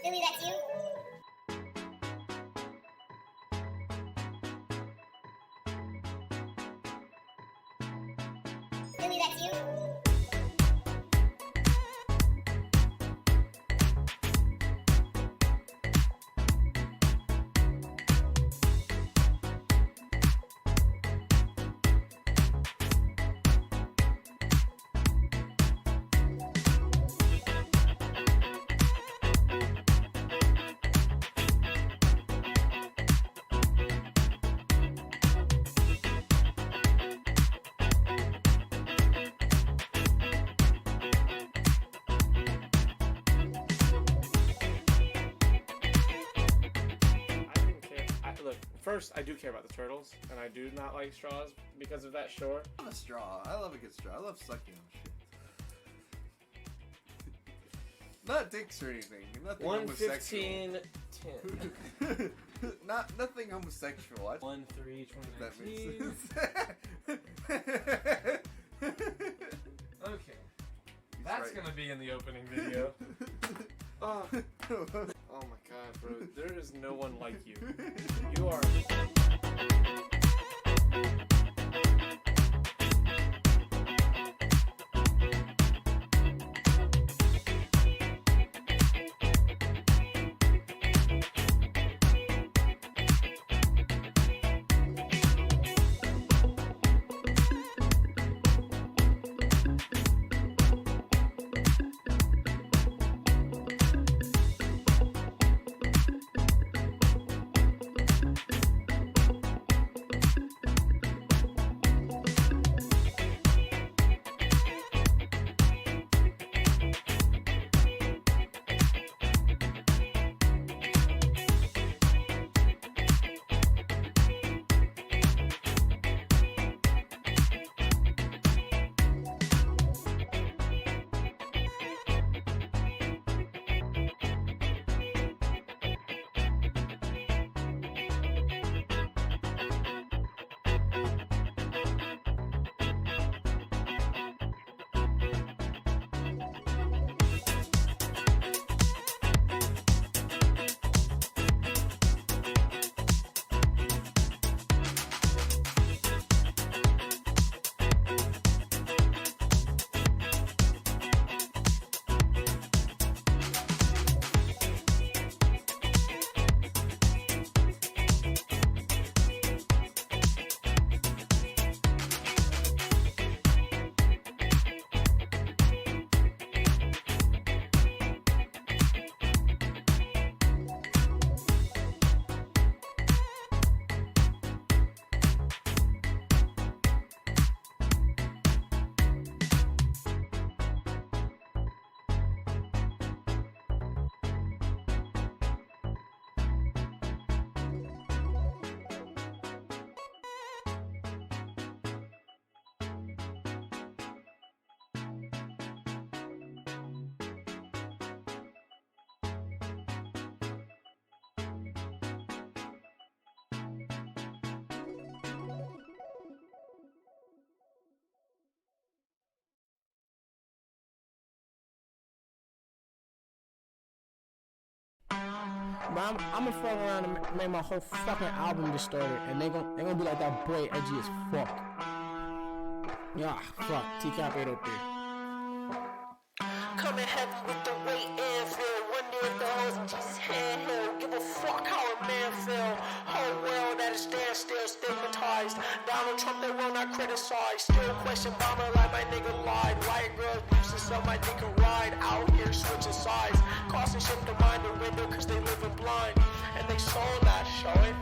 Billy, that's you? Billy, that's you? First, I do care about the turtles, and I do not like straws because of that, sure. I love a straw. I love a good straw. I love sucking on shit. Not dicks or anything. Nothing 115 10. Nothing homosexual. 1 3 That 2019. makes sense. Okay. That's right. gonna be in the opening video. Oh my god, bro. There is no one like you. You are. But I'm gonna fuck around and make my whole fucking album distorted, and they gonna be like that boy edgy as fuck. Yeah, fuck. TCAP 803. Coming heavy with the weight and feel. Wonder if the hoes in Jesus' hand he'll give a fuck how a man feel. Whole world at a standstill, stigmatized. Donald Trump they will not criticize. Still question Obama like my nigga lied. White girls boosting so my nigga ride. Out here switching sides. Crossing ship to mind the window cause they living blind. And they soul not showing.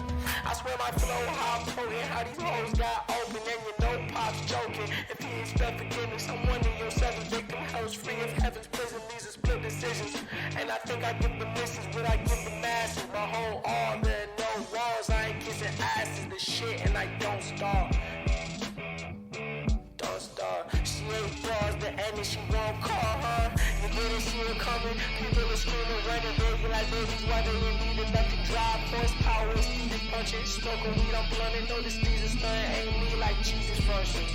I swear my flow how potent. How these hoes got open and you know Pop's joking. If he expect forgiveness, I'm one of your seven victim. Hell's free of heaven's prison. These are split decisions. And I think I give the misses what I give the masses. My whole all there no walls. I ain't kissing asses. The shit and I don't stop. Don't start. She ain't bars the end and she won't call her. You didn't see her coming. People are screaming, running, baby like babies. Whether you need enough to drive, horsepower is speed is punching. Smoking weed, I'm blunting. Notice these are stunning. Ain't me like Jesus versus.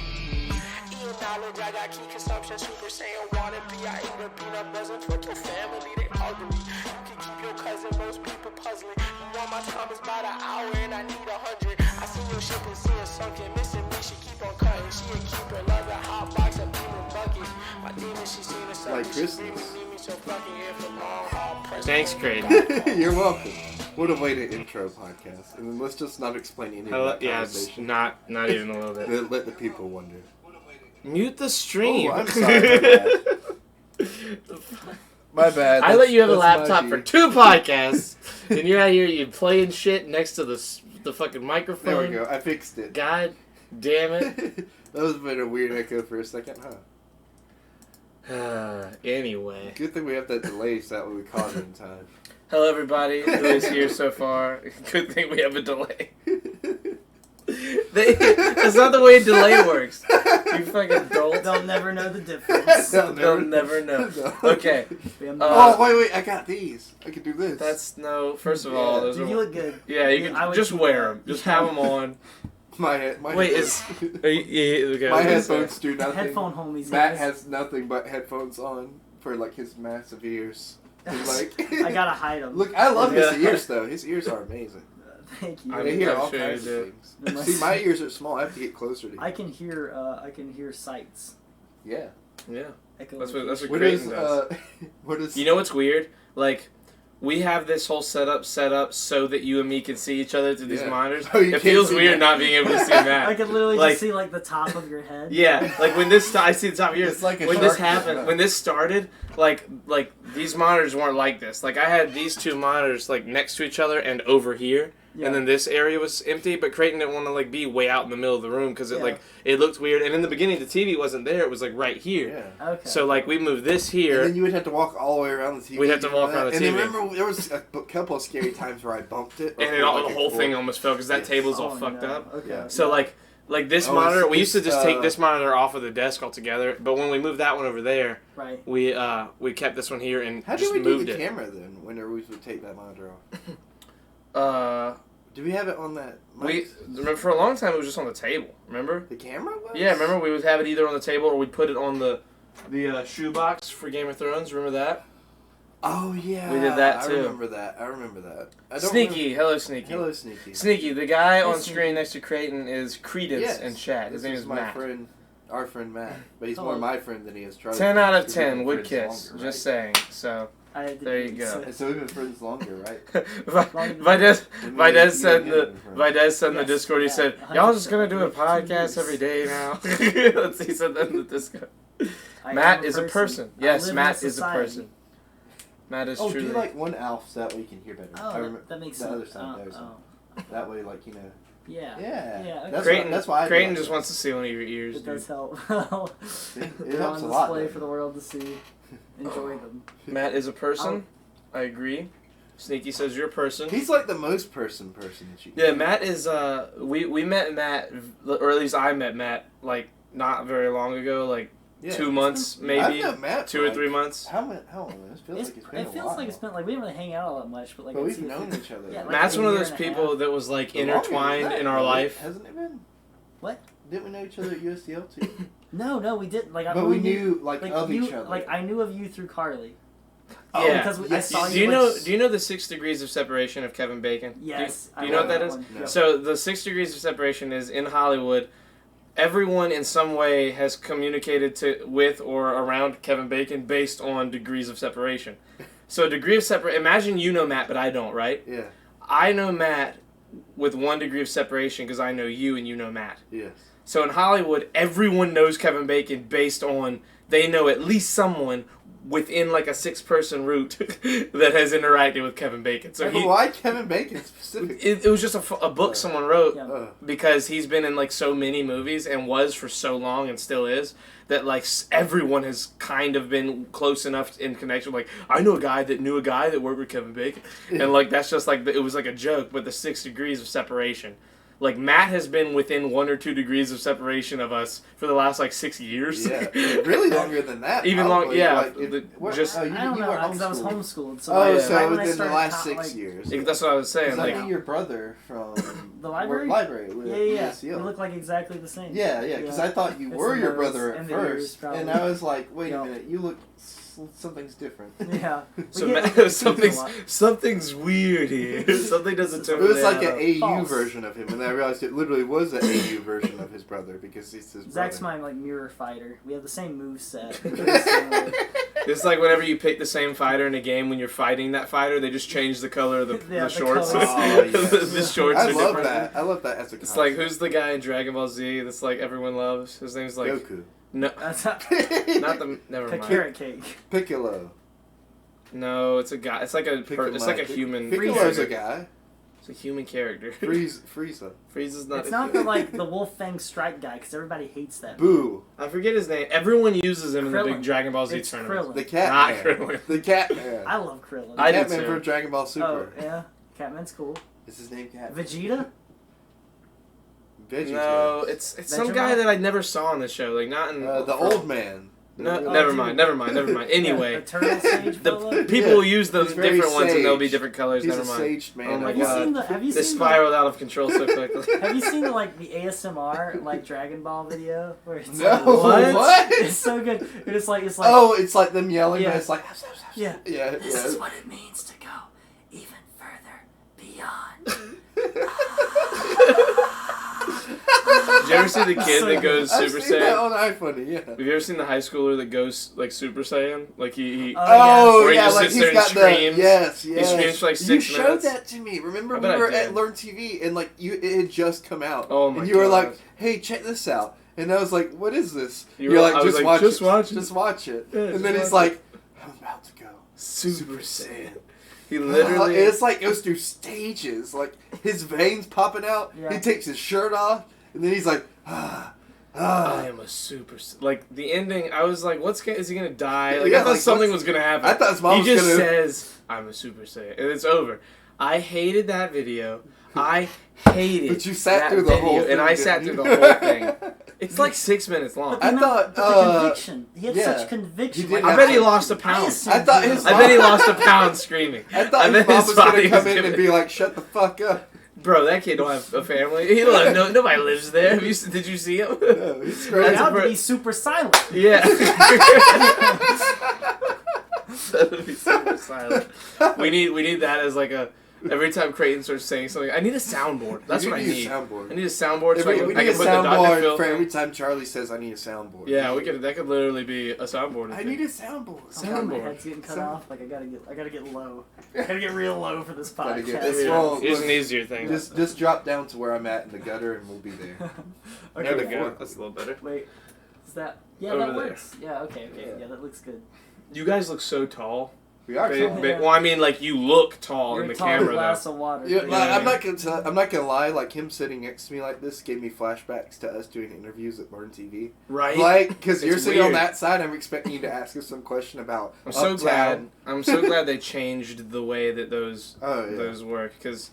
Eating out college, I got key consumption, Super Saiyan wannabe. I eat a peanut dozen with your family, they ugly. You can keep your cousin, most people puzzling. You want my time is about an hour and I need 100. I seen your ship and see it sunken, missing me, she keep on cutting. She a keeper, love a hot box and beaming bucket. My demon, she seen it Like she Christmas. screaming, need me so fucking here for long haul. Thanks, Creighton. You're welcome. What a way to intro podcast. And then let's just not explain any of that Yeah, it's conversation. not even a little bit. Let the people wonder. Mute the stream. Oh, I'm sorry. My bad. I let you have a That's laptop my for view. 2 podcasts, and you're out here you playing shit next to the fucking microphone. There we go. I fixed it. God damn it. That was a bit of a weird echo for a second, huh? Anyway. Good thing we have that delay so that way we caught it in time. Hello, everybody who is here so far. Good thing we have a delay. That's not the way delay works. You fucking dolt. They'll never know the difference. They'll never know. No. Okay. Oh, wait, I got these. I can do this. That's no. First of all, those Dude, are. you look good. Yeah, you I can would just keep wear that. them. Just have them on. my Wait, is okay, my I was gonna headphones say. do nothing. Headphone homies. Matt guys. has nothing but headphones on for like his massive ears. And, like I gotta hide them. Look, I love his Yeah. ears though. His ears are amazing. Thank you. I They mean, hear I'm all sure kinds you of do. things. Unless- See, my ears are small. I have to get closer to you. I can hear. I can hear sights. Yeah. Yeah, Echo that's what What Creighton is does. what is You know what's weird? Like, we have this whole setup set up so that you and me can see each other through these Yeah. monitors. Oh, you It can't feels see weird that. not being able to see I that. can literally Like- just see like the top of your head. Yeah, like when this I see the top of yours. It's like a When this shark fin, happened, huh? when this started, like these monitors weren't like this. Like I had these 2 monitors like next to each other and over here. Yeah. And then this area was empty, but Creighton didn't want to like be way out in the middle of the room because it Yeah. like it looked weird. And in the beginning, the TV wasn't there; it was like right here. Yeah. Okay. So like we moved this And here. then you would have to walk all the way around the TV. We'd have to walk and around the And then TV. remember, there was a couple of scary times where I bumped it. And or it all, like the a whole cord. thing almost fell because that Yes. table's all Oh, fucked no. up. Okay. Yeah. So like this Oh, monitor, it's- we used to it's, just take this monitor off of the desk altogether. But when we moved that one over there, Right. we kept this one here and How just did we do moved the it. camera then? Whenever we would take that monitor off, do we have it on that? We mic? remember for a long time it was just on the table. Remember? The camera was? Yeah, remember we would have it either on the table or we'd put it on the shoebox for Game of Thrones. Remember that? Oh yeah. We did that, too. I remember that. I remember that. I don't Sneaky, hello Sneaky. Hello, Sneaky. Sneaky, the guy on Sneaky. screen next to Creighton is Credence Yes. in chat. His This name is my Matt. friend, our friend Matt, but he's Hello. more my friend than he is Charlie. 10 out of Because we've 10 been would friends kiss. longer, Just right? saying. So I didn't There you even go. say- And so we've been friends longer, right? Videz And Videz you said and the him have been friends. Videz said in the Yes, Discord. He yeah, said, "Y'all just 100%. gonna do a For 2 podcast years. every day now." He said that in the Discord. I Matt am is a person. I Yes, live in Matt is a society. person. Matt is Oh, truly. do like one Alf so that way you can hear better. Oh, I remember, that makes the sense. other side there, so that way, like, you know. Yeah. Yeah. Yeah, okay. That's Creighton, that's why I do Creighton it. just wants to see one of your ears. It Dude. does help. It They're helps on a lot. display though. for the world to see. Enjoy them. Matt is a person. I agree. Sneaky says you're a person. He's like the most person that you can Yeah, get. Matt is. We met Matt, or at least I met Matt like not very long ago, like Yeah. 2 months I've maybe, known Matt 2 for, or like, 3 months. How long? It feels like it's been It a feels while. like it's been like we didn't really hang out all that much, but like But it's we've either- known each other. Yeah, like Matt's a one of year those and a people half. that was like For longer than intertwined that, in our right? life. Hasn't it been? What? Didn't we know each other at USDL too? No, we didn't. Like, I But only we knew like of you, each other. Like I knew of you through Carly. Oh, Yeah. because I yes. saw Do you like, know? Do you know the 6 degrees of separation of Kevin Bacon? Yes. Do you know what that is? one. No. So the 6 degrees of separation is in Hollywood. Everyone in some way has communicated with or around Kevin Bacon based on degrees of separation. So a degree of separation. Imagine you know Matt, but I don't, right? Yeah. I know Matt with 1 degree of separation because I know you and you know Matt. Yes. So in Hollywood, everyone knows Kevin Bacon based on they know at least someone within like a 6-person route that has interacted with Kevin Bacon. So But why Kevin Bacon specifically? it was just a book someone wrote Yeah. because he's been in like so many movies and was for so long and still is that like everyone has kind of been close enough in connection. Like I know a guy that knew a guy that worked with Kevin Bacon, and like that's just like it was like a joke. But the 6 degrees of separation. Like Matt has been within 1 or 2 degrees of separation of us for the last like 6 years. Yeah, really longer than that. Even long- probably. yeah, Like, just- you, I don't you know were because I was homeschooled. homeschooled. So Oh, like, so right when I within the started last co- 6 like, years. That's what I was saying. 'Cause I Like knew your brother from the library? Library. With Yeah. USCO. We look like exactly the same. Yeah, because I thought you It's were the your nose brother at and the ears, first, probably. and I was like, wait Yeah. a minute, you look something's different. Yeah. So We get- Matt, we something's a lot. something's weird here. Something doesn't It totally was like add an up. AU False. version of him, and I realized it literally was an AU version of his brother because he's his Zach's brother. my like mirror fighter. We have the same move set. It's like whenever you pick the same fighter in a game, when you're fighting that fighter, they just change the color of Yeah, the shorts. colors. Oh, yes. The shorts I are love different. that. I love that as a It's concept. like, who's the guy in Dragon Ball Z that's like everyone loves? His name's like Goku. no, That's not not the never a mind. carrot cake. Piccolo. No, it's a guy. It's like it's like a human. Piccolo's a character. guy. It's a human character. Frieza. Frieza's not. It's a not the human. like the Wolf Fang Strike guy because everybody hates that. Boo. I forget his name. Everyone uses him in the Krillin. big Dragon Ball Z It's tournament. Krillin. The cat Not man. Krillin. The cat man. I love Krillin. I do Catman too. from Dragon Ball Oh Super. yeah, Catman's cool. Is his name Catman? Vegeta. Veggie No, Tales. it's some Vegemite? guy that I never saw on the show. Like not in The old man. No, Oh, never dude. mind. Never mind. Anyway, the turtle sage the fella. people Yeah. will use the He's very different ones and they'll be sage. different colors. He's Never a mind. saged man. Oh my Have you God. seen the? Have you They seen spiraled out of control so quickly. Have you seen the like the ASMR like Dragon Ball video where it's No, like, what? It's so good. It's like Oh, it's like them yelling, Yeah. but it's like Yeah. yeah. This is what it means to go even further beyond. Did you ever see the kid that goes I've Super seen that Saiyan? on iFunny, yeah. Have you ever seen the high schooler that goes like Super Saiyan? Like he Oh, Where he yeah, just like sits he's there and got screams. the yes. He screams for like 6 You showed minutes. that to me. Remember I we bet I were did. at Learn TV and like it had just come out. Oh my And you were God. like, "Hey, check this out." And I was like, "What is this?" You You're were- like, I was "Just like, watch just it. watch it." Just watch it." Yeah, and just then he's watch like, "I'm about to go." Super Saiyan. He literally. It's like goes through stages. Like his veins popping out. Yeah. He takes his shirt off, and then he's like, I am a like the ending. I was like, is he gonna die? Like Yeah, I thought like, something what's- was gonna happen. I thought his mom he was just gonna- says, "I'm a Super Saiyan," and it's over. I hated that video. I hated. But you sat that through the whole video, thing, and I didn't sat you? through the whole thing. It's like 6 minutes long. But the I amount- thought, but the conviction. He had yeah. such conviction. He did like, I bet he have- lost a pound. I thought his I bet he lost a pound screaming. I thought his bet mom his was gonna body come was in gonna- and be like, "Shut the fuck up." Bro, that kid don't have a family. He don't have nobody lives there. Did you see him? No, he's He's crazy. That's out a to be super silent. Yeah. That would be super silent. We need that as like a every time Creighton starts saying something. I need a soundboard. That's You what I need a need. soundboard. I need a soundboard so we I need can a put the Dr. soundboard Phil for thing. every time Charlie says, "I need a soundboard." Yeah, that could literally be a soundboard. I need a soundboard. Oh, God, my Soundboard. head's getting cut Sound- off. Like I gotta get low. I gotta get real low for this Gotta get podcast. this Yeah, Well, here's look, an easier thing. Just drop down to where I'm at in the gutter, and we'll be there. Okay, There we yeah. go. That's a little better. Wait, is that? Yeah, Over that there. works. Yeah, okay. Yeah. Yeah, that looks good. You guys look so tall. We are. Ba- tall. ba- well, I mean, like you look tall You're in a the tall camera glass though. of water. Yeah, Yeah. I'm not gonna lie. Like him sitting next to me like this gave me flashbacks to us doing interviews at Learn TV. Right? Like, because you're It's sitting on weird. that side, I'm expecting you to ask us some question about. I'm so up, glad. down. I'm so glad they changed the way that those Oh yeah. those work because,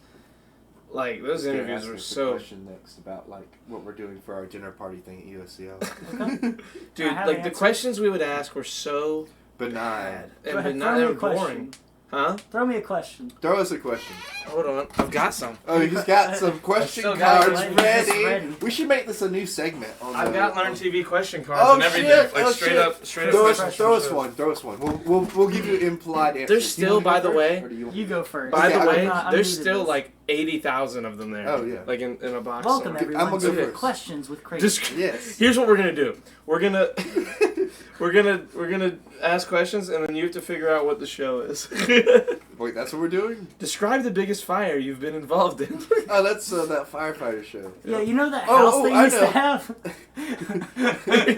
like, those Gonna interviews ask were us a so. question next about like what we're doing for our dinner party thing at USCO. Okay. Dude, I have like an the answer. questions we would ask were so Benign. bad Go and ahead, not throw me they a were question. boring. Huh? Throw me a question. Throw us a question. Hold on, I've got some. Oh, he's got some question still got it cards ready. ready. We should make this a new segment. On I've the, got Learn TV question cards Oh and everything, shit! like Oh, straight shit. up, straight Throw up. us, questions. throw us one. Throw us one. We'll give you implied answers. There's Do you still, wanna go by the first, way- or do you- You go first. By Okay, the way, I'm there's new to still this. like 80,000 of them there. Oh, yeah. Like in a box. Welcome somewhere. everyone I'm gonna to go first. Questions with Craig. Just Yes. here's what we're gonna do. We're gonna we're gonna ask questions and then you have to figure out what the show is. Wait, that's what we're doing? Describe the biggest fire you've been involved in. Oh, that's that firefighter show. Yeah, you know that Oh, house oh, they I used know. to have?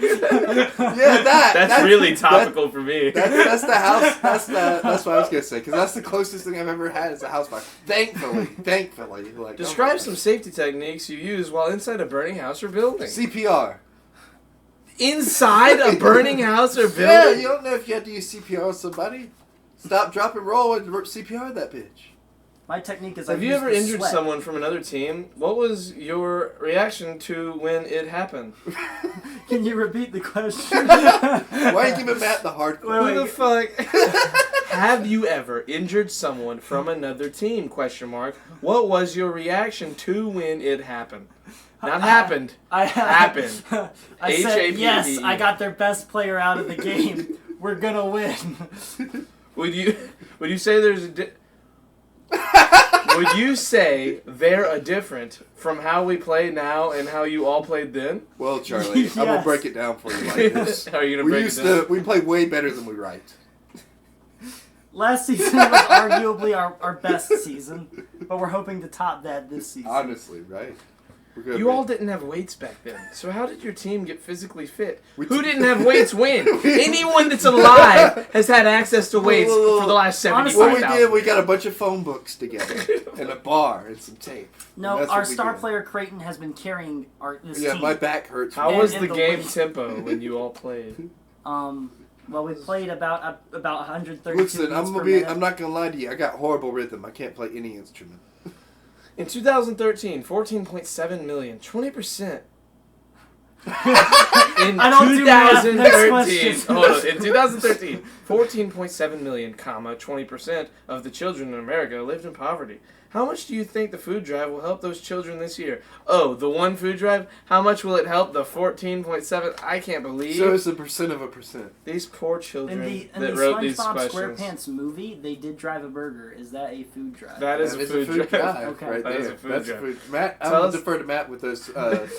Yeah, That's really topical for me. That's the house. That's what I was gonna say because that's the closest thing I've ever had is a house fire. Thankfully, like Describe some safety techniques you use while inside a burning house or building. CPR. Inside a burning house or building? Yeah, you don't know if you have to use CPR on somebody. Stop, drop, and roll and CPR that bitch. My technique is Have I you use ever the injured sweat. someone from another team? What was your reaction to when it happened? Can you repeat the question? Why are you giving Matt the hard Wait, Who the fuck? Have you ever injured someone from another team? ? What was your reaction to when it happened? Not happened. Happened. I said, H-A-P-P-E. yes, I got their best player out of the game. We're gonna win. Would you say there's a would you say they're a different from how we play now and how you all played then? Well, Charlie, I'm gonna Yes. break it down for you like this. How are you gonna We break used it down? we played way better than we write. Last season was arguably our best season, but we're hoping to top that this season. Honestly, right? We're good. You all didn't have weights back then, so how did your team get physically fit? We Who t- didn't have weights win? Anyone that's alive has had access to weights for the last Honestly, 75,000 What we did, we years. got a bunch of phone books together and a bar and some tape. No, And that's our what we star did. player Creighton has been carrying this Yeah, team. my back hurts. How And was in the the game weights. tempo when you all played? Well, we played about 132 Listen, beats per minute. I'm not gonna lie to you. I got horrible rhythm. I can't play any instrument. In 2013, 14.7 million, 20%. In I don't do math. Next 2013, question. hold on. In 2013, 14.7 million, 20% of the children in America lived in poverty. How much do you think the food drive will help those children this year? Oh, the one food drive? How much will it help the 14.7? I can't believe So it's a percent of a percent. these poor children in the that wrote these SpongeBob questions. SquarePants movie, they did drive a burger. Is that a food drive? That is That a is food drive. Okay. right That there. is a food That's drive. a food. Matt, I'm Tell gonna us- defer to Matt with those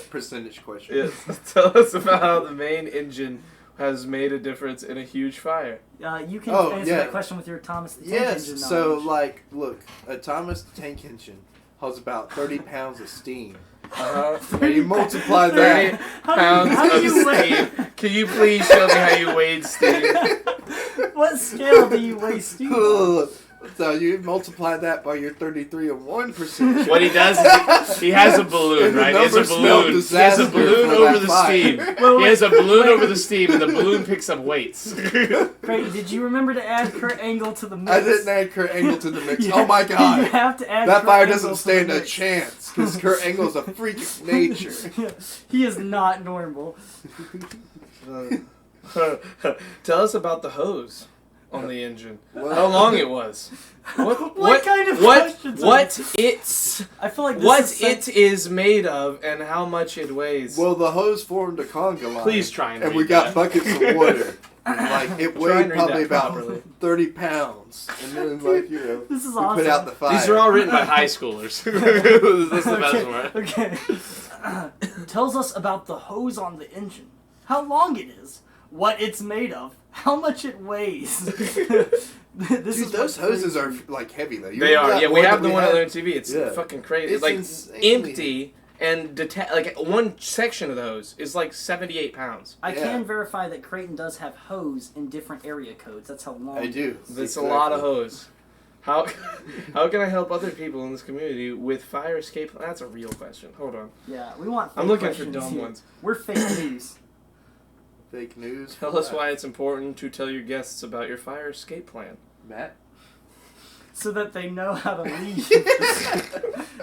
percentage questions. Yes. Tell us about how the main engine has made a difference in a huge fire. You can Oh, answer yeah. that question with your Thomas the Tank Yes. Engine So, knowledge. like, look, a Thomas the Tank Engine holds about 30 pounds of steam. Uh-huh. And you multiply 30 that. pounds how do of you weigh- steam. Can you please show me how you weighed steam? What scale do you weigh steam on? So you multiply that by your 33 and 1%. What he does is he has a balloon, And the right? He has a numbers spell balloon. He has a disaster balloon for over that the fire. steam. Wait, He has a balloon over the steam, and the balloon picks up weights. Creighton, did you remember to add Kurt Angle to the mix? I didn't add Kurt Angle to the mix. You Oh my You god. have to add That Kurt fire Angle doesn't to the stand a mix. chance because Kurt Angle's a freak of nature. He is not normal. Tell us about the hose on the engine. Well- How long it was. What kind of what questions are what it's I feel like this what is it is made of and how much it weighs. Well, the hose formed a conga line. Please try and And read we got that. buckets of water. And, like, it Try weighed and read probably that about properly. 30 pounds. And then, like, you know, This is we awesome. put out the fire. These are all written by high schoolers. That's the best one. Okay. Tells us about the hose on the engine. How long it is. What it's made of. How much it weighs. This Dude, is those what's hoses are, crazy. like, heavy, though. You They remember are. that Yeah, we have that the one had? at Learn TV. It's Yeah. fucking crazy. It's Like insanely empty and like one section of the hose is like 78 pounds. I Yeah. can verify that Creighton does have hose in different area codes. That's how long I do. it is. That's a lot of hose. How can I help other people in this community with fire escape? That's a real question. Hold on. Yeah, we want fake I'm looking for questions dumb here. ones. We're fake news. Fake news. Tell us why it's important to tell your guests about your fire escape plan. Matt? So that they know how to leave.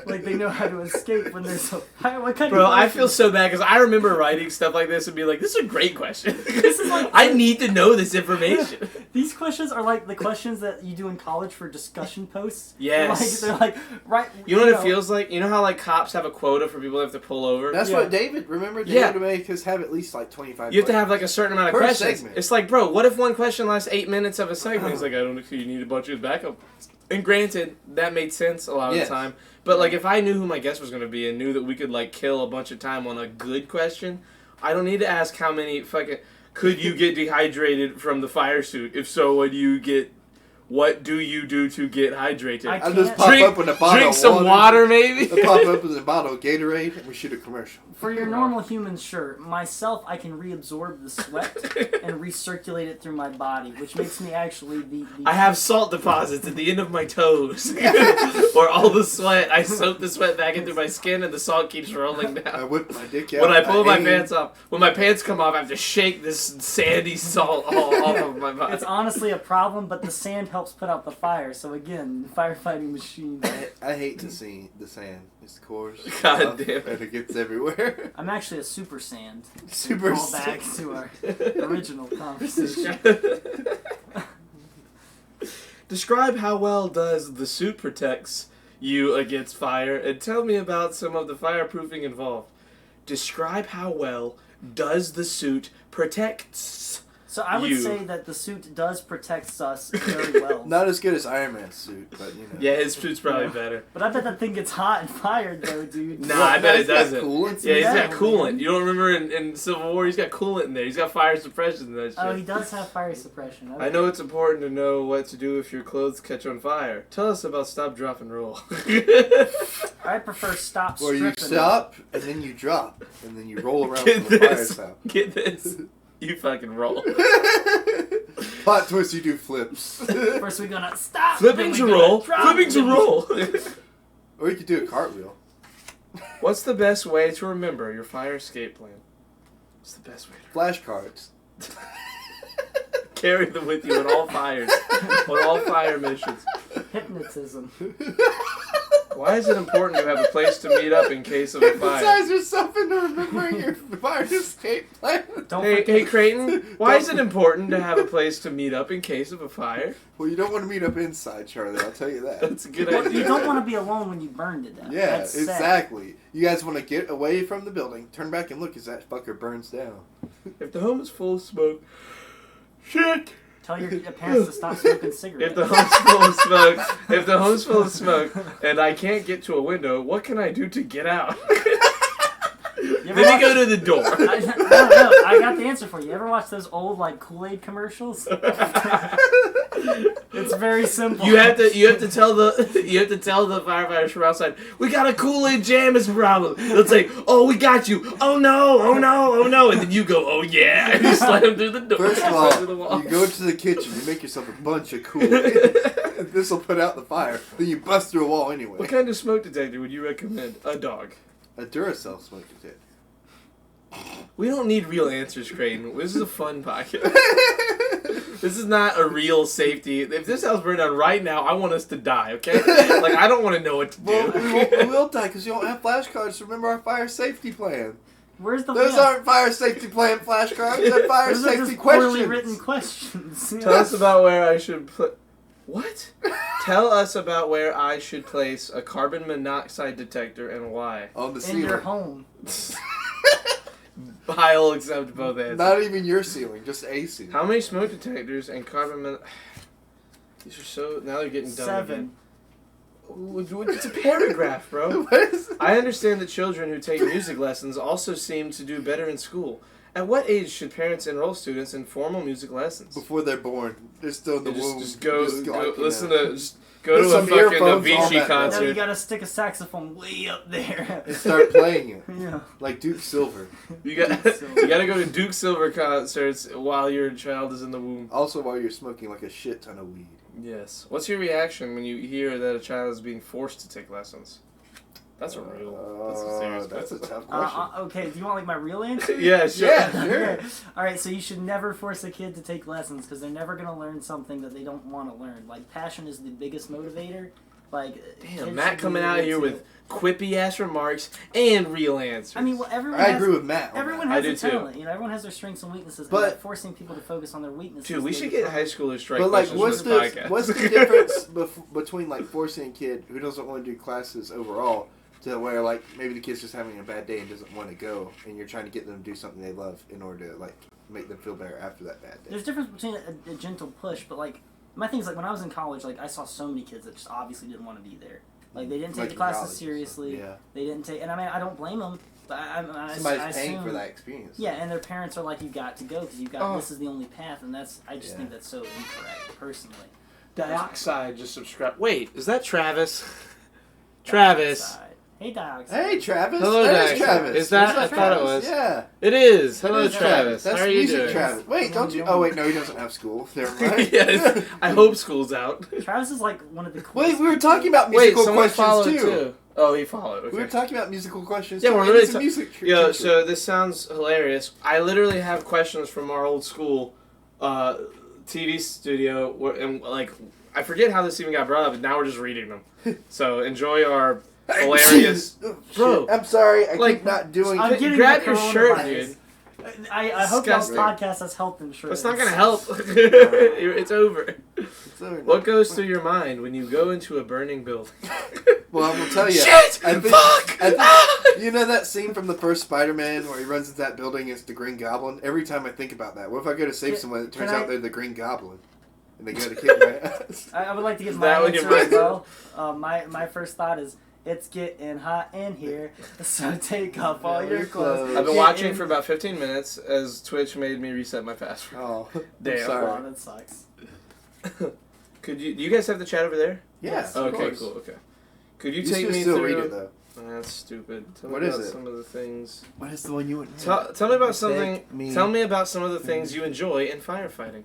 Like they know how to escape when there's a fire. What kind Bro, of I feel so bad because I remember writing stuff like this and be like, "This is a great question. This is like- I need to know this information." These questions are like the questions that you do in college for discussion posts. Yes. They're like right. You know what it feels like? You know how like cops have a quota for people that have to pull over? That's Yeah. what David, remember? David Yeah. to make us have at least like 25 You have to have like a certain amount of Per questions. segment. It's like, bro, what if one question lasts 8 minutes of a segment? He's like, I don't know if you need a bunch of backup. And granted, that made sense a lot of Yes. the time. But like, if I knew who my guest was going to be and knew that we could like kill a bunch of time on a good question, I don't need to ask how many fucking. Could you get dehydrated from the fire suit? If so, what do you get? What do you do to get hydrated? I I'll just can't- pop drink up with a bottle drink of some water, maybe. I'll pop up with a bottle of Gatorade and we shoot a commercial. For your normal human, sure. Myself, I can reabsorb the sweat and recirculate it through my body, which makes me actually the I have salt deposits at the end of my toes, or all the sweat. I soak the sweat back into my skin, and the salt keeps rolling I down. whip my dick out. When I pull my aim. pants off, when my pants come off, I have to shake this sandy salt all off of my body. It's honestly a problem, but the sand helps put out the fire. So again, firefighting machine. I hate to see the sand. It's coarse. God rough, damn it. And it gets everywhere. I'm actually a super sand. Super Call back sand. to our original conversation. Describe how well does the suit protects you against fire, and tell me about some of the fireproofing involved. Describe how well does the suit protects So I would you. say that the suit does protect us very well. Not as good as Iron Man's suit, but you know. Yeah, his suit's probably better. But I bet that thing gets hot and fired though, dude. Nah, I bet it That's doesn't. cool. It's Yeah, he's got metal, coolant. man. You don't remember in Civil War, he's got coolant in there. He's got fire suppression in that shit. Oh, he does have fire suppression. Okay. I know it's important to know what to do if your clothes catch on fire. Tell us about stop, drop, and roll. I prefer stop Where you stripping. stop and then you drop and then you roll around Get from the fire this. style. Get this. You fucking roll. Plot twist, you do flips. First we're gonna stop. Flipping's a then we're roll. gonna drop, Flipping's a then we- roll. Or you could do a cartwheel. What's the best way to remember your fire escape plan? What's the best way to Flashcards. carry them with you on all fires, on all fire missions? Hypnotism. Why is it important to have a place to meet up in case of a fire? Hypnotize yourself into remembering your fire escape plan. Don't Hey, forget. hey, Creighton, why is it important to have a place to meet up in case of a fire? Well, you don't want to meet up inside, Charlie. I'll tell you that. That's a good Well, idea. you don't want to be alone when you burn to death. Yeah, That's sad. exactly. You guys want to get away from the building, turn back and look as that fucker burns down. If the home is full of smoke, shit. Tell your parents to stop smoking cigarettes. If the home's full of smoke, if the home's full of smoke, and I can't get to a window, what can I do to get out? You ever Then you watch- go to the door. I don't know. I got the answer for you. You ever watch those old like Kool-Aid commercials? It's very simple. You have to tell the firefighters from outside, we got a Kool-Aid Jammers problem. They'll say, oh, we got you. Oh no, oh no, oh no, and then you go, oh yeah, and you slam through the door. First of slam through the all, wall. you go to the kitchen, you make yourself a bunch of Kool-Aid. This will put out the fire. Then you bust through a wall anyway. What kind of smoke detector would you recommend? A dog. A Duracell smoke detector. We don't need real answers, Creighton. This is a fun podcast. This is not a real safety. If this house burned down right now, I want us to die, okay? Like, I don't want to know what to Well, do. we will die because you don't have flashcards to remember our fire safety plan. Where's the Those aren't fire safety plan flashcards. They're fire Those are safety just poorly questions. written questions. Tell us about where I should put... What? Tell us about where I should place a carbon monoxide detector and why. On the in ceiling. your home. I'll accept both answers. Not even your ceiling, just a ceiling. How many smoke detectors and carbon These are so... Now they're getting dumb 7. again. It's a paragraph, bro. What is it? I understand that children who take music lessons also seem to do better in school. At what age should parents enroll students in formal music lessons? Before they're born. They're still in the womb. Just go, Just go like, you listen know. to, just go Put to a some fucking earphones on Avicii that, No, you concert. gotta stick a saxophone way up there. And start playing it. Yeah. Like Duke Silver. You got you got to go to Duke Silver concerts while your child is in the womb. Also while you're smoking like a shit ton of weed. Yes. What's your reaction when you hear that a child is being forced to take lessons? That's a real. That's a serious. That's a question. tough question. Okay, do you want like my real answer? Yeah, sure. Yeah, sure. Okay. Alright, so you should never force a kid to take lessons because they're never going to learn something that they don't want to learn. Like, passion is the biggest motivator. Like, kids Damn, Matt should coming be out able here to- with quippy ass remarks and real answers. I mean, well, everyone I has, agree with Matt. on everyone that. has I a do too. talent. You know, everyone has their strengths and weaknesses. But- But like, forcing people to focus on their weaknesses. dude, we they should get become- high schoolers strike But like, questions for this podcast. what's the difference between like forcing a kid who doesn't want to do classes overall to where like maybe the kid's just having a bad day and doesn't want to go, and you're trying to get them to do something they love in order to like make them feel better after that bad day. There's a difference between a gentle push, but like my thing is like when I was in college, like I saw so many kids that just obviously didn't want to be there. Like they didn't take Like the in classes college and seriously. stuff. Yeah. They didn't take, and I mean I don't blame them. But I Somebody's paying assume, for that experience. Yeah, and their parents are like, you got to go because you got Oh. this is the only path, and that's I just Yeah. think that's so incorrect personally. Dioxide just subscribe. Wait, is that Travis? Travis. Dioxide. Hey, Dioxide. Hey, Travis. Hello, There's Dioxide. Travis. Is that- There's I thought it Travis. was. Yeah. It is. Hello, It is Travis. That's How are you music doing? Travis. Wait, don't you? Oh wait, no, he doesn't have school. Never mind. Yes. I hope school's out. Travis is like one of the coolest. Wait, we were talking about Wait, musical someone questions followed too. too. Oh, he followed. Okay. We were talking about musical questions. Yeah, too. we're And really he's a music Yo, teacher. so this sounds hilarious. I literally have questions from our old school TV studio, and like I forget how this even got brought up, and now we're just reading them. So enjoy our hilarious, Oh, shit. bro. I'm sorry, I like, keep not doing. I'm getting Grab the your shirt, coronavirus. dude. I hope y'all's Disgusting. podcast has health insurance. That's not gonna help. It's over. It's over. What goes through your mind when you go into a burning building? Well, I will tell you. Shit! I think, Fuck! I think, you know that scene from the first Spider-Man where he runs into that building as the Green Goblin? Every time I think about that, what if I go to save someone, it turns out they're the Green Goblin, and they go to kick my ass? I would like to give Is my that what answer you're as well. My first thought is, it's getting hot in here, so take off all Yeah, your your clothes. clothes. I've been Get watching in- for about 15 minutes as Twitch made me reset my password. Oh, I'm Damn. sorry. Oh, that sucks. Do you guys have the chat over there? Yeah, Yes, of Okay, course. cool. Okay. Could you You take should me still through? read it though. That's stupid. Tell What me is about it? some of the things. What is the one you would? Tell me about something. Take me. Tell me about some of the things you enjoy in firefighting.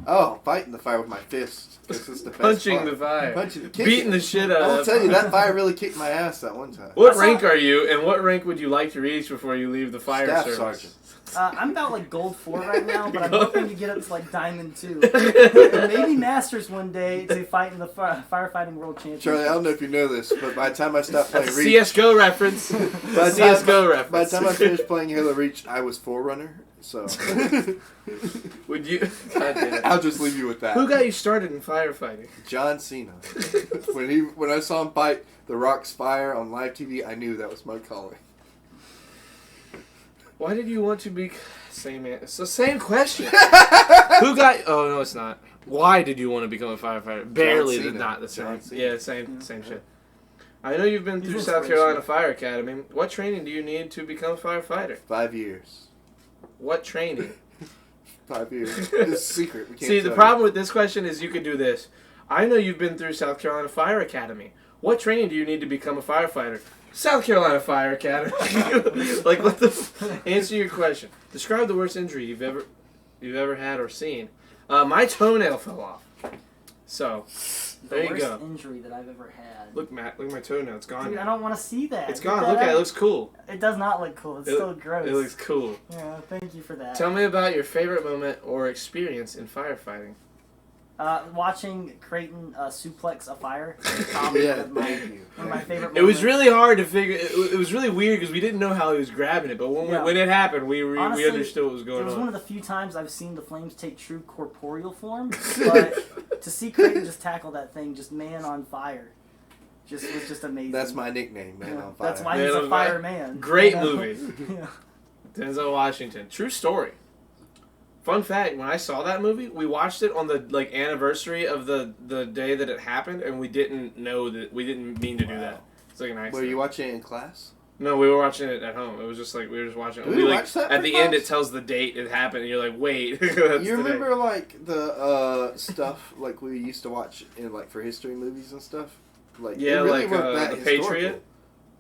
Oh, fighting the fire with my fists. This is the best Punching part. the fire. Kicking. Beating the shit out I will of. tell you that fire really kicked my ass that one time. What I saw- rank are you, and what rank would you like to reach before you leave the fire Staff service? sergeant. I'm about like gold 4 right now, but I'm Gold. hoping to get up to like diamond 2. And maybe masters one day to fight in the firefighting world championship. Charlie, I don't know if you know this, but by the time I stopped playing That's a Reach, CS:GO reference. by the CS:GO time, reference. by the time I finished playing Halo Reach, I was Forerunner. So Would you? God damn it. I'll just leave you with that. Who got you started in firefighting? John Cena. when I saw him fight The Rock's fire on live TV, I knew that was my calling. Why did you want to be? It's the same question. Who got? Oh no, it's not. Why did you want to become a firefighter? Barely, Cena. not the John same. Cena. Yeah, same shit. I know you've been He's through South inspirational. Carolina Fire Academy. What training do you need to become a firefighter? 5 years. What training? 5 years. It's a secret. We can't See, the tell problem with this question is you could do this. I know you've been through South Carolina Fire Academy. What training do you need to become a firefighter? South Carolina Fire Academy. Like, what the? Answer your question. Describe the worst injury you've ever had or seen. My toenail fell off. So, The there you worst go. injury that I've ever had. Look, Matt. Look at my toenail. It's gone. Dude, I now. don't want to see that. It's Get gone. that Look at it. It out. looks cool. It does not look cool. It's It- still gross. It looks cool. Yeah, thank you for that. Tell me about your favorite moment or experience in firefighting. Watching Creighton suplex a fire. Yeah, my, thank you. one of my favorite It was moments. really hard to figure. It was really weird because we didn't know how he was grabbing it. But Yeah. when it happened, we Honestly, understood what was It going was on. one of the few times I've seen the Flames take true corporeal form, but to see Creighton just tackle that thing, just man on fire, was just amazing. That's my nickname, Man Yeah, on Fire. That's why Man he's on a Fire. fireman. Great you know? movie. Yeah. Denzel Washington. True story. Fun fact: when I saw that movie, we watched it on the anniversary of the day that it happened, and we didn't know that we didn't mean to do that. It's like an accident. Were you watching it in class? No, we were watching it at home. It was just like we were just watching it. Did we like, watch that at for the end, class? it tells the date it happened, and you're like, wait. That's You today. remember like the stuff like we used to watch in like for history movies and stuff? Like it Yeah, really like weren't that The historical. Patriot.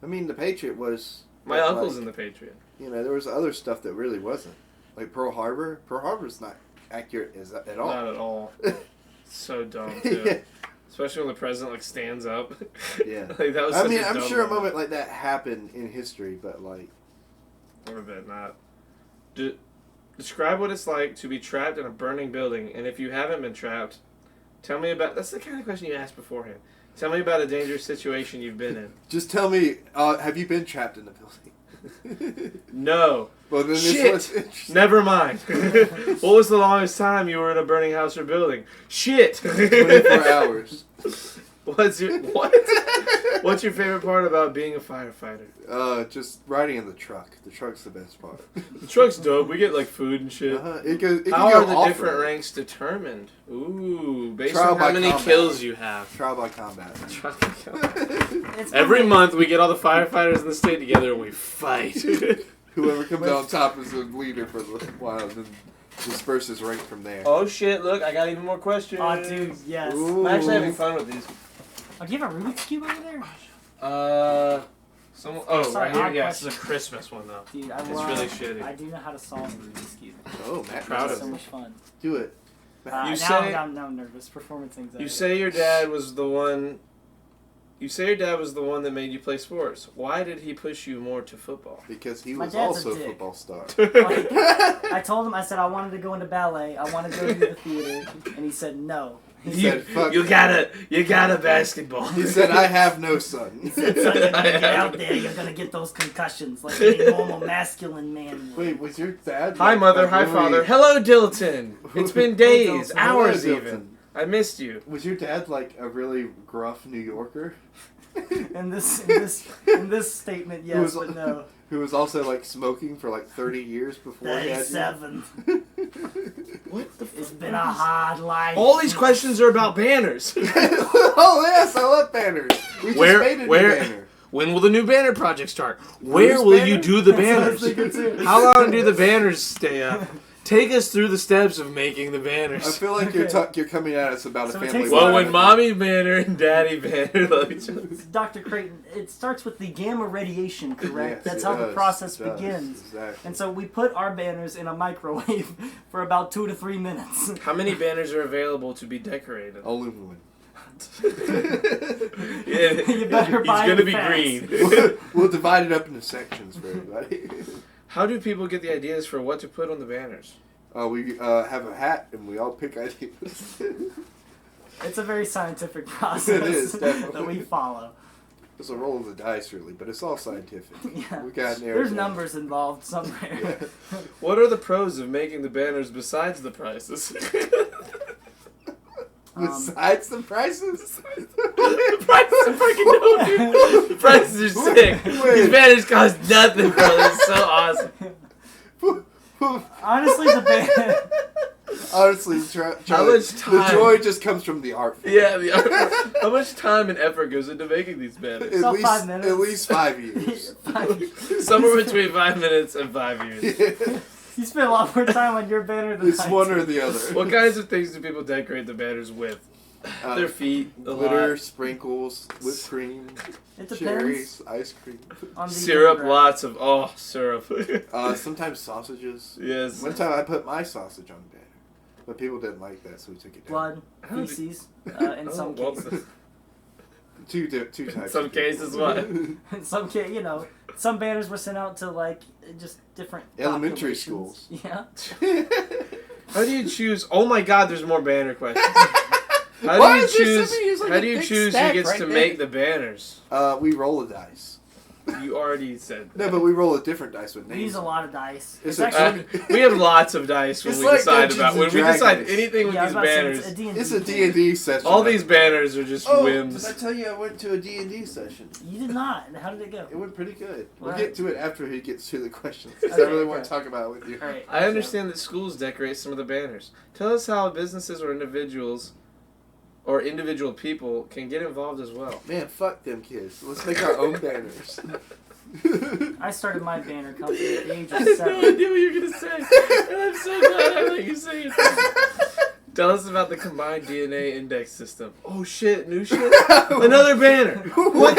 I mean, the Patriot was. My but, uncle's like, in the Patriot. You know, there was other stuff that really wasn't. Like Pearl Harbor. Pearl Harbor's not accurate at all. Not at all. So dumb too. Yeah. Especially when the president like stands up. Yeah. Like, that was I such mean, a I'm dumb sure a moment like that happened in history, but like, I bet not. Describe what it's like to be trapped in a burning building, and if you haven't been trapped, tell me about. That's the kind of question you asked beforehand. Tell me about a dangerous situation you've been in. just tell me, have you been trapped in the building? No. Well, then Shit. this was interesting. Never mind. What was the longest time you were in a burning house or building? Shit. 24 hours. What's your favorite part about being a firefighter? Just riding in the truck. The truck's the best part. The truck's dope. We get like food and shit. It goes. It How can are go the different off-road. ranks determined? Ooh, based Trial on how by many combat. kills you have. Trial by combat. It's Every funny. month we get all the firefighters in the state together and we fight. Whoever comes out on top is the leader for the while, and then disperses rank from there. Oh shit, look, I got even more questions. Oh, dude, yes. Ooh. I'm actually having fun with these. Oh, do you have a Rubik's Cube over there? Sorry, Sorry, right here. odd Yeah, this is a question. Christmas one though. Dude, I It's love, really shitty. I do know how to solve a Rubik's Cube. Oh, Matt, Proud It's of so you. much fun. do it. You now, say- now I'm nervous. Performance anxiety. You say your dad was the one. You say your dad was the one that made you play sports. Why did he push you more to football? Because he My was dad's a also a dick. football star. Like, I told him, I said I wanted to go into ballet. I wanted to go to the theater. And he said no. He said, "Fuck." You got a basketball. He said, "I have no son." So you're gonna get out there, you're gonna get those concussions like any normal masculine man would. Wait, was your dad? Hi, like, mother. a Hi, really- father. Hello, Dilton. It's been days, Dilton. hours Hello, even. Dilton. I missed you. Was your dad like a really gruff New Yorker? In this statement, yes, was- but no. Who was also like smoking for like 30 years before he had you? 37. What the It's been a hard life. All these questions are about banners. Oh yes, I love banners. We just made a new banner. When will the new banner project start? Where will you banner? do the That's what I banners? was thinking too. How long do the banners stay up? Take us through the steps of making the I banners. feel like you're coming at us about So a it family. takes Well, a lot when of- mommy banner and daddy banner love each other. Dr. Creighton, it starts with the gamma radiation, correct? Yes, That's it how the does, process it does, begins. Exactly. And so we put our banners in a microwave for about 2 to 3 minutes. How many banners are available to be decorated? Only one. You better buy He's gonna them be fast. green. We'll divide it up into sections for everybody. How do people get the ideas for what to put on the banners? We have a hat and we all pick ideas. It's a very scientific process It is, definitely. that we follow. It's a roll of the dice, really, but it's all scientific. Yeah. We got There's numbers involved somewhere. What are the pros of making the banners besides the prices? Besides the prices. The prices are fucking dope, dude. The prices are sick. These banners cost nothing, bro. They're so awesome. Honestly, the band. Honestly, How much the time- joy just comes from the art form. Yeah, how much time and effort goes into making these banners? About 5 minutes. At least 5 years. Somewhere between 5 minutes and 5 years. You spend a lot more time on your banner than It's I one do. or the other. What kinds of things do people decorate the banners with? Their feet, a glitter, lot. sprinkles, whipped cream, It depends cherries, ice cream. on the Syrup, demographic. lots of syrup. Sometimes sausages. Yes. One time I put my sausage on the banner, but people didn't like that, so we took it down. Blood, How did- feces, in some well, cases. Two types. Some of cases, people. what? In some some banners were sent out to like just different Elementary populations. schools. Yeah. How do you choose? Oh my God, there's more banner questions. How Why do is there you choose? somebody who's like How a do you big choose who stack gets right to there? make the banners? We roll a dice. You already said. No, but we roll a different dice with We names. use a lot of dice. It's It's a- actually We have lots of dice when It's we like decide Dungeons about when and we decide Dragons. anything with yeah, I was these about to say, banners. it's a D&D It's a game. D&D session. All these banners are just Oh, whims. did I tell you I went to a D&D session? You did not. How did it go? It went pretty good. We'll Right. get to it after he gets to the questions. 'Cause Okay, I really want okay. to talk about it with you. All right. I understand that schools decorate some of the banners. Tell us how businesses or individual people can get involved as well. Man, fuck them kids. Let's make our own banners. I started my banner company at the age of I had no 7. idea what you were gonna say. And I'm so glad I let you say it. Tell us about the combined DNA index system. Oh shit, new shit? Another banner. What?